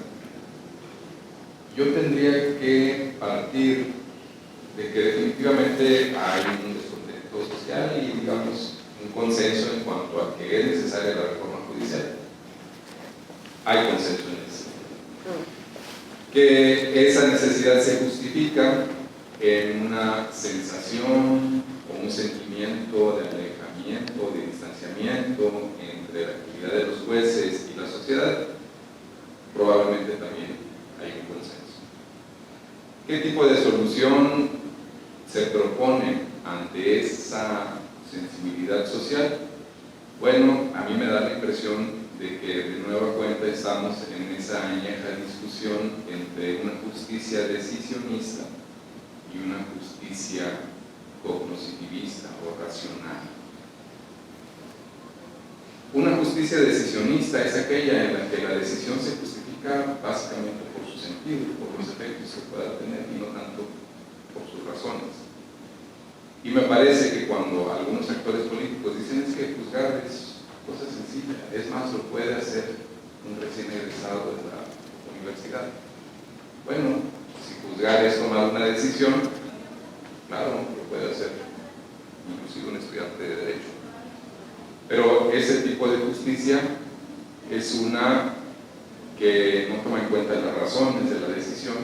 yo tendría que partir de que definitivamente hay un descontento social y, digamos, un consenso en cuanto a que es necesaria la reforma judicial. Hay consenso en eso. Que esa necesidad se justifica en una sensación o un sentimiento de alejamiento, de distanciamiento entre la actividad de los jueces y la sociedad, probablemente también hay un consenso. ¿Qué tipo de solución se propone ante esa sensibilidad social? Bueno, a mí me da la impresión de que de nueva cuenta estamos en esa añeja discusión entre una justicia decisionista y una justicia cognitivista o racional. Una justicia decisionista es aquella en la que la decisión se justifica básicamente por su sentido, por los efectos que pueda tener y no tanto por sus razones. Y me parece que cuando algunos actores políticos dicen es que juzgar es cosa sencilla, es más, lo puede hacer un recién egresado de la universidad. Bueno, si juzgar es tomar una decisión, claro, lo puede hacer inclusive un estudiante de Derecho. Pero ese tipo de justicia es una que no toma en cuenta las razones de la decisión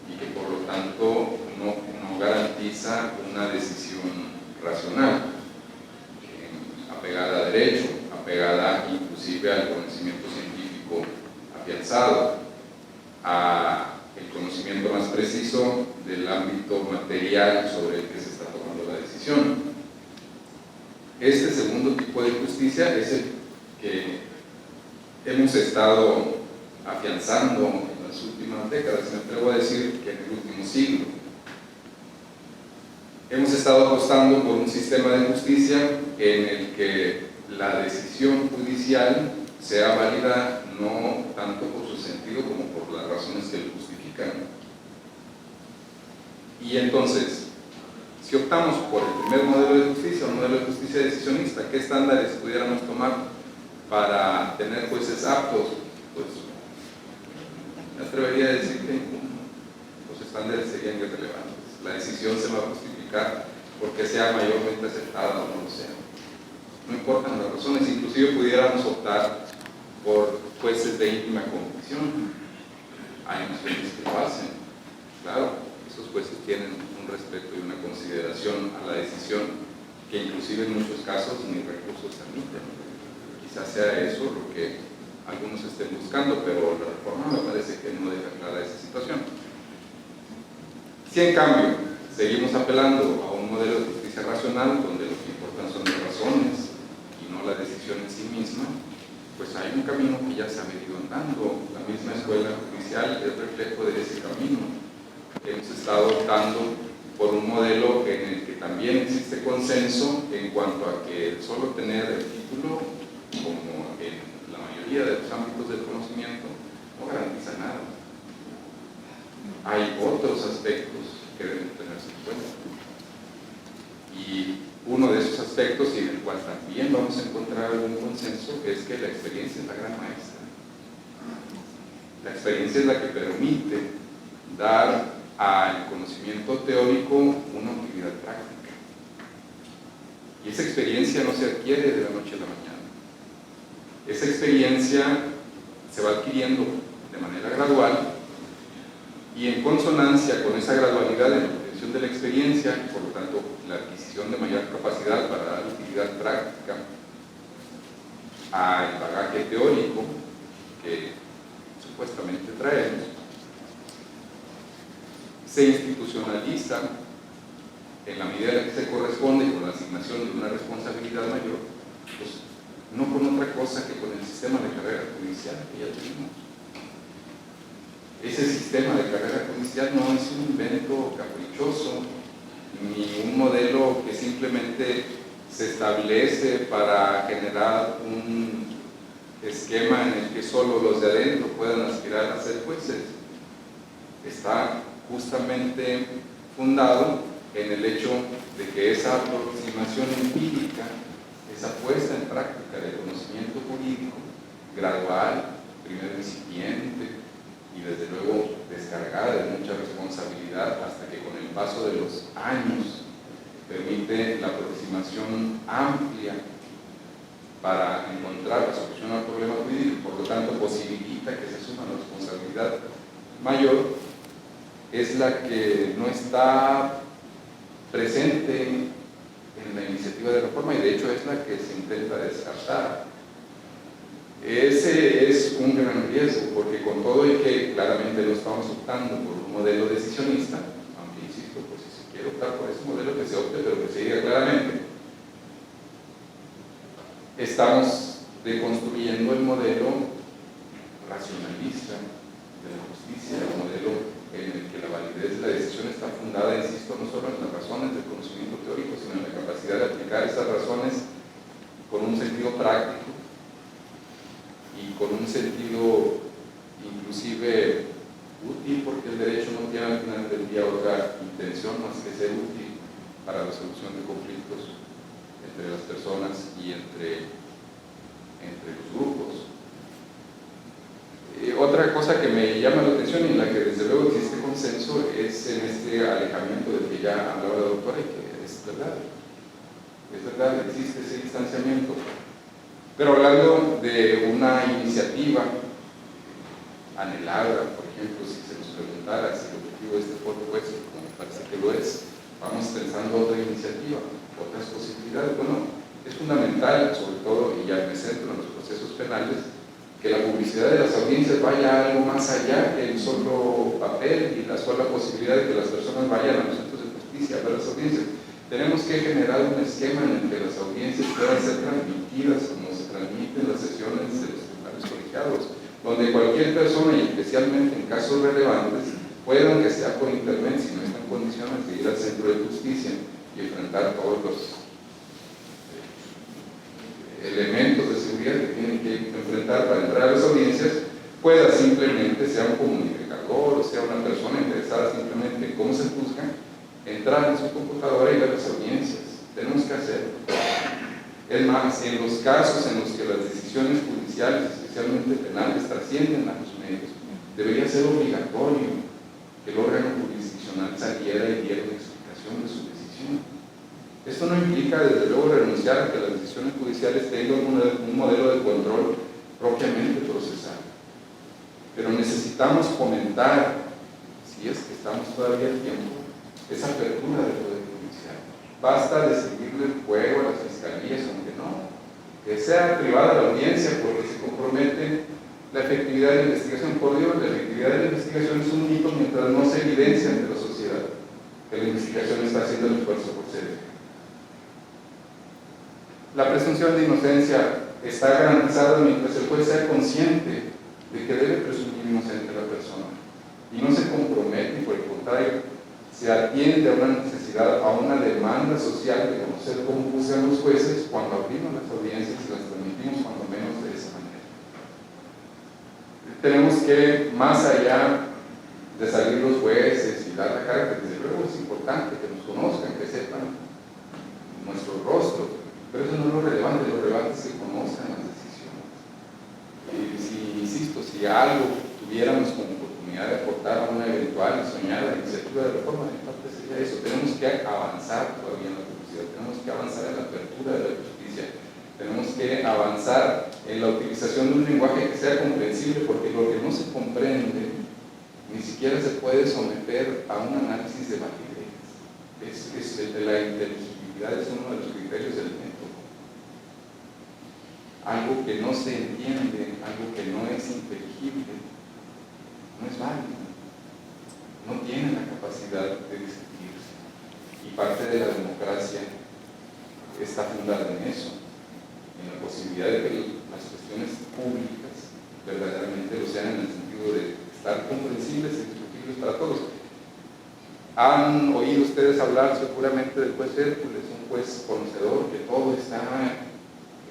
y que por lo tanto no garantiza una decisión racional, apegada a derecho, apegada inclusive al conocimiento científico afianzado, a el conocimiento más preciso del ámbito material sobre el que se está tomando la decisión. Este segundo tipo de justicia es el que hemos estado afianzando en las últimas décadas, me atrevo a decir que en el último siglo. Hemos estado apostando por un sistema de justicia en el que la decisión judicial sea válida no tanto por su sentido como por las razones que lo justifican. Y entonces, si optamos por el primer modelo de justicia, un modelo de justicia decisionista, ¿qué estándares pudiéramos tomar para tener jueces aptos? Pues me atrevería a decir que los estándares serían irrelevantes. La decisión se va a justificar porque sea mayormente aceptada o no lo sea. No importan las razones, inclusive pudiéramos optar por jueces de íntima convicción. Hay unos jueces que lo hacen. Claro, esos jueces tienen un respeto y una consideración a la decisión que inclusive en muchos casos ni recursos admiten. Quizás sea eso lo que algunos estén buscando, pero la reforma me parece que no deja clara esa situación. Si en cambio seguimos apelando a un modelo de justicia racional donde lo que importan son las razones y no la decisión en sí misma, pues hay un camino que ya se ha venido andando. La misma escuela judicial es reflejo de ese camino. Hemos estado optando por un modelo en el que también existe consenso en cuanto a que solo tener el título, como en la mayoría de los ámbitos del conocimiento, no garantiza nada. Hay otros aspectos que deben tenerse en cuenta. Y uno de esos aspectos, y en el cual también vamos a encontrar algún consenso, es que la experiencia es la gran maestra. La experiencia es la que permite dar al conocimiento teórico una utilidad práctica. Y esa experiencia no se adquiere de la noche a la mañana. Esa experiencia se va adquiriendo de manera gradual y en consonancia con esa gradualidad en la obtención de la experiencia y por lo tanto la adquisición de mayor capacidad para dar utilidad práctica al bagaje teórico que supuestamente traemos, se institucionaliza en la medida en la que se corresponde con la asignación de una responsabilidad mayor, pues no con otra cosa que con el sistema de carrera judicial que ya tenemos. Ese sistema de carrera judicial no es un invento caprichoso, ni un modelo que simplemente se establece para generar un esquema en el que solo los de adentro puedan aspirar a ser jueces. Está justamente fundado en el hecho de que esa aproximación empírica, esa puesta en práctica del conocimiento jurídico, gradual, primero incipiente y desde luego descargada de mucha responsabilidad hasta que con el paso de los años permite la aproximación amplia para encontrar la solución al problema jurídico y por lo tanto posibilita que se asuma la responsabilidad mayor, es la que no está presente en la iniciativa de reforma y de hecho es la que se intenta descartar. Ese es un gran riesgo porque con todo y que claramente no estamos optando por un modelo decisionista, aunque insisto, pues si se quiere optar por ese modelo que se opte, pero que se diga claramente, estamos deconstruyendo el modelo racionalista de la justicia, el modelo en el que la validez de la decisión está fundada, insisto, no solo en las razones del conocimiento teórico, sino en la capacidad de aplicar esas razones con un sentido práctico y con un sentido inclusive útil, porque el derecho no tiene al final del día otra intención más que ser útil para la solución de conflictos entre las personas y entre los grupos. Otra cosa que me llama la atención y en la que desde luego existe consenso es en este alejamiento del que ya hablaba la doctora, y que es verdad, existe ese distanciamiento. Pero hablando de una iniciativa anhelada, por ejemplo, si se nos preguntara si el objetivo de este foro fue ese, como parece que lo es, vamos pensando otra iniciativa, otras posibilidades. Bueno, es fundamental, sobre todo, y ya me centro en los procesos penales, que la publicidad de las audiencias vaya algo más allá que el solo papel y la sola posibilidad de que las personas vayan a los centros de justicia a ver las audiencias. Tenemos que generar un esquema en el que las audiencias puedan ser transmitidas como se transmiten las sesiones de los tribunales colegiados, donde cualquier persona, y especialmente en casos relevantes, pueda, aunque sea por internet, si no está en condiciones de ir al centro de justicia y enfrentar todos los elementos de seguridad que tienen que enfrentar para entrar a las audiencias, pueda simplemente, sea un comunicador o sea una persona interesada simplemente en cómo se juzga, entrar en su computadora y ver las audiencias. Tenemos que hacerlo. Es más, en los casos en los que las decisiones judiciales, especialmente penales, trascienden a los medios, debería ser obligatorio que el órgano jurisdiccional saliera y diera una explicación de su decisión. Esto no implica, desde luego, renunciar a que las decisiones judiciales tengan un modelo de control propiamente procesal. Pero necesitamos fomentar, si es que estamos todavía a tiempo, esa apertura del Poder Judicial. Basta de seguirle el juego a las fiscalías, aunque no, que sea privada la audiencia, porque se compromete la efectividad de la investigación. Por Dios, la efectividad de la investigación es un mito mientras no se evidencia ante la sociedad que la investigación está haciendo el esfuerzo por ser. La presunción de inocencia está garantizada mientras el juez sea consciente de que debe presumir inocente a la persona y no se compromete, por el contrario, se atiende a una necesidad, a una demanda social de conocer cómo juzgan los jueces cuando abrimos las audiencias y las transmitimos cuando menos de esa manera. Tenemos que, más allá de salir los jueces y dar la cara, que desde luego es importante que nos conozcan, que sepan nuestro rostro, pero eso no es lo relevante es que conozcan las decisiones. Si algo tuviéramos como oportunidad de aportar a una eventual y soñada iniciativa de reforma, en parte sería eso. Tenemos que avanzar todavía en la publicidad, tenemos que avanzar en la apertura de la justicia, tenemos que avanzar en la utilización de un lenguaje que sea comprensible, porque lo que no se comprende ni siquiera se puede someter a un análisis de validez. La inteligibilidad es uno de los criterios del método. Algo que no se entiende, algo que no es inteligible, no es válido, no tiene la capacidad de discutirse. Y parte de la democracia está fundada en eso, en la posibilidad de que las cuestiones públicas verdaderamente lo sean en el sentido de estar comprensibles y discutibles para todos. Han oído ustedes hablar seguramente del juez Hércules, un juez conocedor que todo está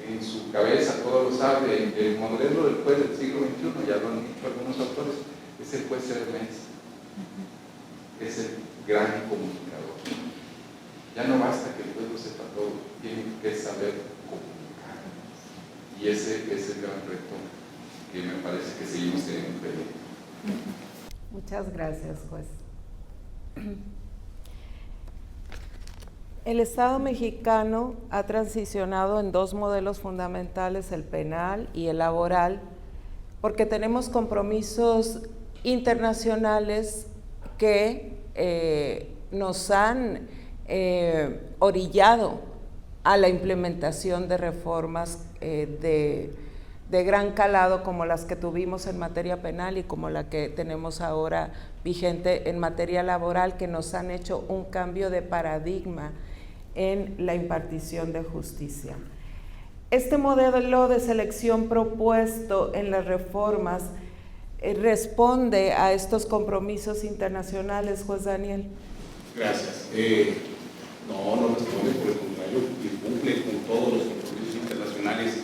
en su cabeza, todo lo sabe. El modelo del juez del siglo XXI, ya lo han dicho algunos autores, es el juez Hermes, es el gran comunicador. Ya no basta que el juez lo sepa todo, tiene que saber comunicar. Y ese es el gran reto que me parece que seguimos teniendo pendiente. Muchas gracias, juez. El Estado mexicano ha transicionado en dos modelos fundamentales, el penal y el laboral, porque tenemos compromisos internacionales que nos han orillado a la implementación de reformas de gran calado, como las que tuvimos en materia penal y como la que tenemos ahora vigente en materia laboral, que nos han hecho un cambio de paradigma en la impartición de justicia. Este modelo de selección propuesto en las reformas responde a estos compromisos internacionales, juez Daniel. Gracias. No responde, por el contrario, cumple con todos los compromisos internacionales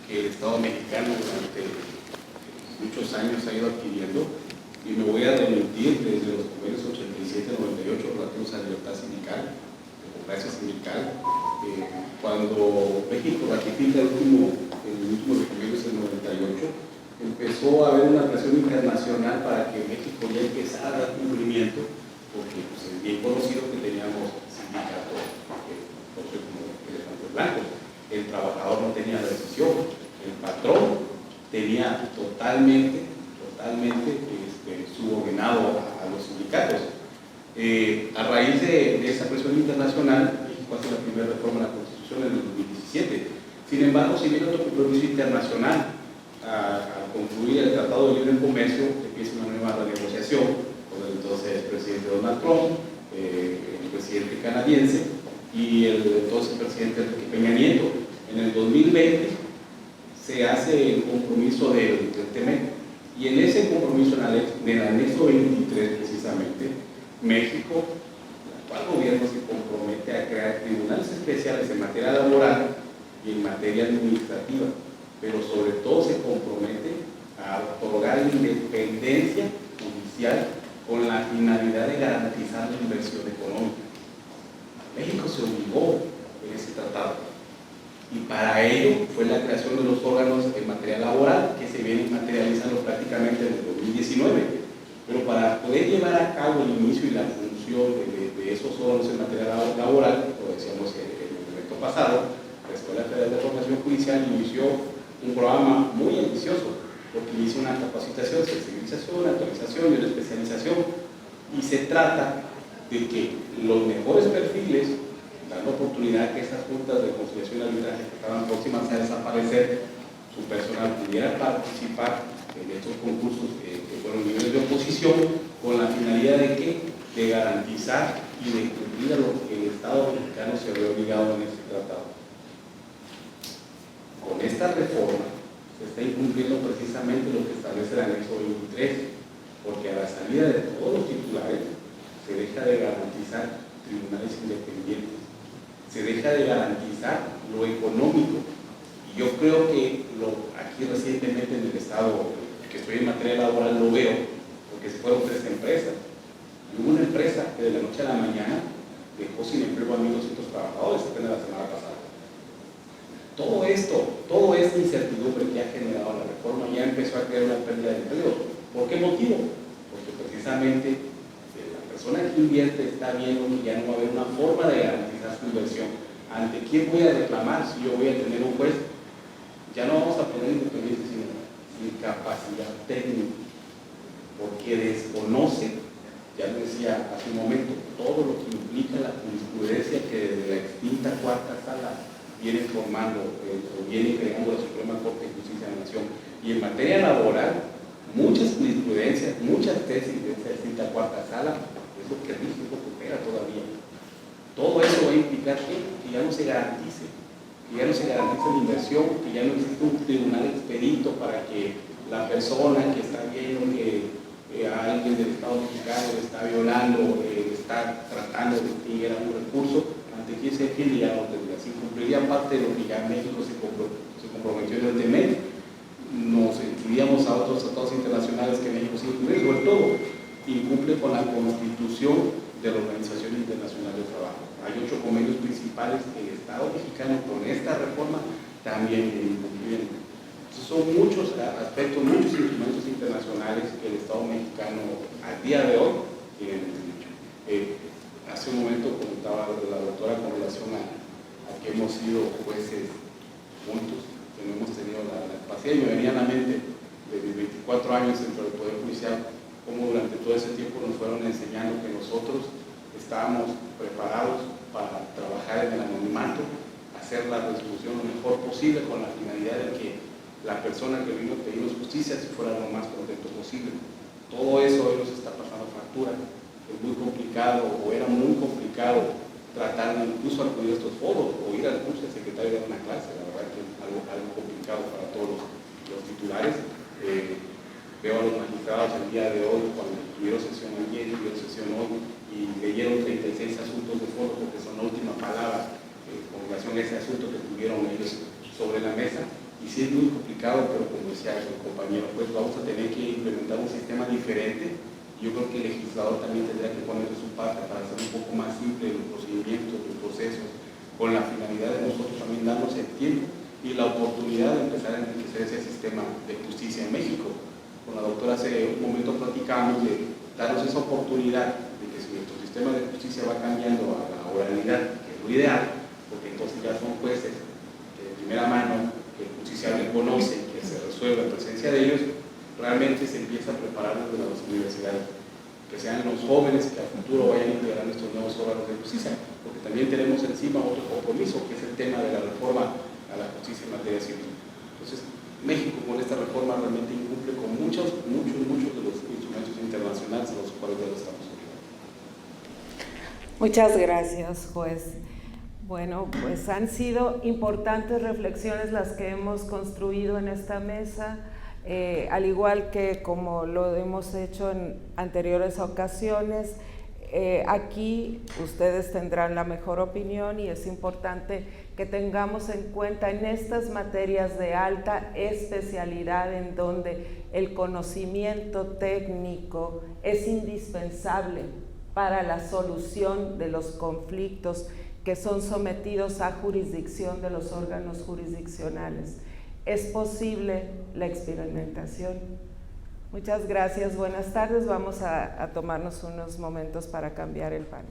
que el Estado mexicano durante muchos años ha ido adquiriendo, y me voy a remitir desde los convenios 87-98 relativos a la libertad sindical, democracia sindical. Cuando México ratifica el último documento en el 98, empezó a haber una presión internacional para que México ya empezara a dar cumplimiento, porque pues, es bien conocido que teníamos sindicatos como elefantes blancos. El trabajador no tenía la decisión, el patrón tenía totalmente subordinado a los sindicatos. A raíz de esa presión internacional, México hace la primera reforma de la Constitución en el 2017. Sin embargo, si viene otro compromiso internacional, al concluir el Tratado de Libre Comercio, empieza una nueva renegociación con el entonces presidente Donald Trump, el presidente canadiense y el entonces presidente Enrique Peña Nieto. En el 2020 se hace el compromiso del TEMEC, y en ese compromiso, en el anexo 23 precisamente, México, el actual gobierno, se compromete a crear tribunales especiales en materia laboral y en materia administrativa, pero sobre todo se compromete a otorgar independencia judicial con la finalidad de garantizar la inversión económica. México se obligó en ese tratado, y para ello fue la creación de los órganos en materia laboral que se vienen materializando prácticamente en el 2019. Pero para poder llevar a cabo el inicio y la función de esos órganos en materia laboral, como decíamos en el evento pasado, la Escuela Federal de Formación Judicial inició un programa muy ambicioso, porque inicia una capacitación, sensibilización, actualización y una especialización, y se trata de que los mejores perfiles, dando oportunidad que esas juntas de conciliación y arbitraje que estaban próximas a desaparecer, su personal pudiera participar en estos concursos que fueron niveles de oposición, con la finalidad de ¿qué? De garantizar y de cumplir a lo que el Estado mexicano se había obligado en este tratado. Con esta reforma se está incumpliendo precisamente lo que establece el anexo 23, porque a la salida de todos los titulares se deja de garantizar tribunales independientes, se deja de garantizar lo económico. Y yo creo que aquí recientemente en el estado que estoy en materia laboral lo veo, porque se fueron 3 empresas. Y hubo una empresa que de la noche a la mañana dejó sin empleo a 1.200 trabajadores apenas la semana pasada. Todo esto, toda esta incertidumbre que ha generado la reforma ya empezó a crear una pérdida de empleo. ¿Por qué motivo? Porque precisamente la persona que invierte está viendo que ya no va a haber una forma de garantizar su inversión. ¿Ante quién voy a reclamar si yo voy a tener un juez? Ya no vamos a poner independientes, sino incapacidad técnica, porque desconoce, ya lo decía hace un momento, todo lo que implica la jurisprudencia que desde la extinta cuarta sala viene formando o viene creando la Suprema Corte de Justicia de la Nación. Y en materia laboral, muchas jurisprudencias, muchas tesis de esa extinta cuarta sala, es lo que rige, es lo que opera todavía. Todo eso va a implicar que ya no se garantice, la inversión, que ya no existe un tribunal expedito para que la persona que está viendo que a alguien del Estado mexicano le está violando, está tratando de extinguir algún recurso, ante quién se defiende, ya no tendría. Si cumpliría parte de lo que ya México se comprometió en el TEMEC, nos incluiríamos a otros tratados internacionales que México sí incluye, sobre todo incumple con la Constitución de la Organización Internacional del Trabajo. Hay 8 convenios principales que el Estado mexicano con esta reforma también viene incumpliendo. Entonces son muchos aspectos, muchos instrumentos internacionales que el Estado mexicano al día de hoy tiene en el derecho. Hace un momento comentaba la doctora con relación a que hemos sido jueces juntos, que no hemos tenido la capacidad, y me venía a la mente de mis 24 años dentro del Poder Judicial, cómo durante todo ese tiempo nos fueron enseñando que nosotros estábamos preparados para trabajar en el anonimato, hacer la resolución lo mejor posible con la finalidad de que la persona que vino a pedirnos justicia se fuera lo más contento posible. Todo eso hoy nos está pasando factura. Es muy complicado, o era muy complicado, tratar de incluso acudir a estos foros o ir al curso de secretario de una clase. La verdad que es algo complicado para todos los titulares. Veo a los magistrados el día de hoy, cuando tuvieron sesión ayer, tuvieron sesión hoy, y leyeron 36 asuntos de foro, porque son la última palabra con relación a ese asunto que tuvieron ellos sobre la mesa. Y sí es muy complicado, pero como decía el compañero, pues vamos a tener que implementar un sistema diferente. Yo creo que el legislador también tendría que poner de su parte para hacer un poco más simple los procedimientos, los procesos con la finalidad de nosotros también darnos el tiempo y la oportunidad de empezar a enriquecer ese sistema de justicia en México. Con la doctora hace un momento platicamos de darnos esa oportunidad de que si nuestro sistema de justicia va cambiando a la oralidad, que es lo ideal, porque entonces ya son jueces de primera mano, que el justiciable conoce, que se resuelve en presencia de ellos, realmente se empieza a preparar desde las universidades, que sean los jóvenes que a futuro vayan a integrar estos nuevos órganos de justicia, porque también tenemos encima otro compromiso, que es el tema de la reforma a la justicia en materia civil. Entonces, México con esta reforma realmente incumple con muchos de los instrumentos internacionales a los cuales ya lo estamos obligados. Muchas gracias, juez. Bueno, pues han sido importantes reflexiones las que hemos construido en esta mesa. Al igual que como lo hemos hecho en anteriores ocasiones, aquí ustedes tendrán la mejor opinión y es importante que tengamos en cuenta en estas materias de alta especialidad en donde el conocimiento técnico es indispensable para la solución de los conflictos que son sometidos a jurisdicción de los órganos jurisdiccionales. Es posible la experimentación. Muchas gracias, buenas tardes. Vamos a tomarnos unos momentos para cambiar el panel.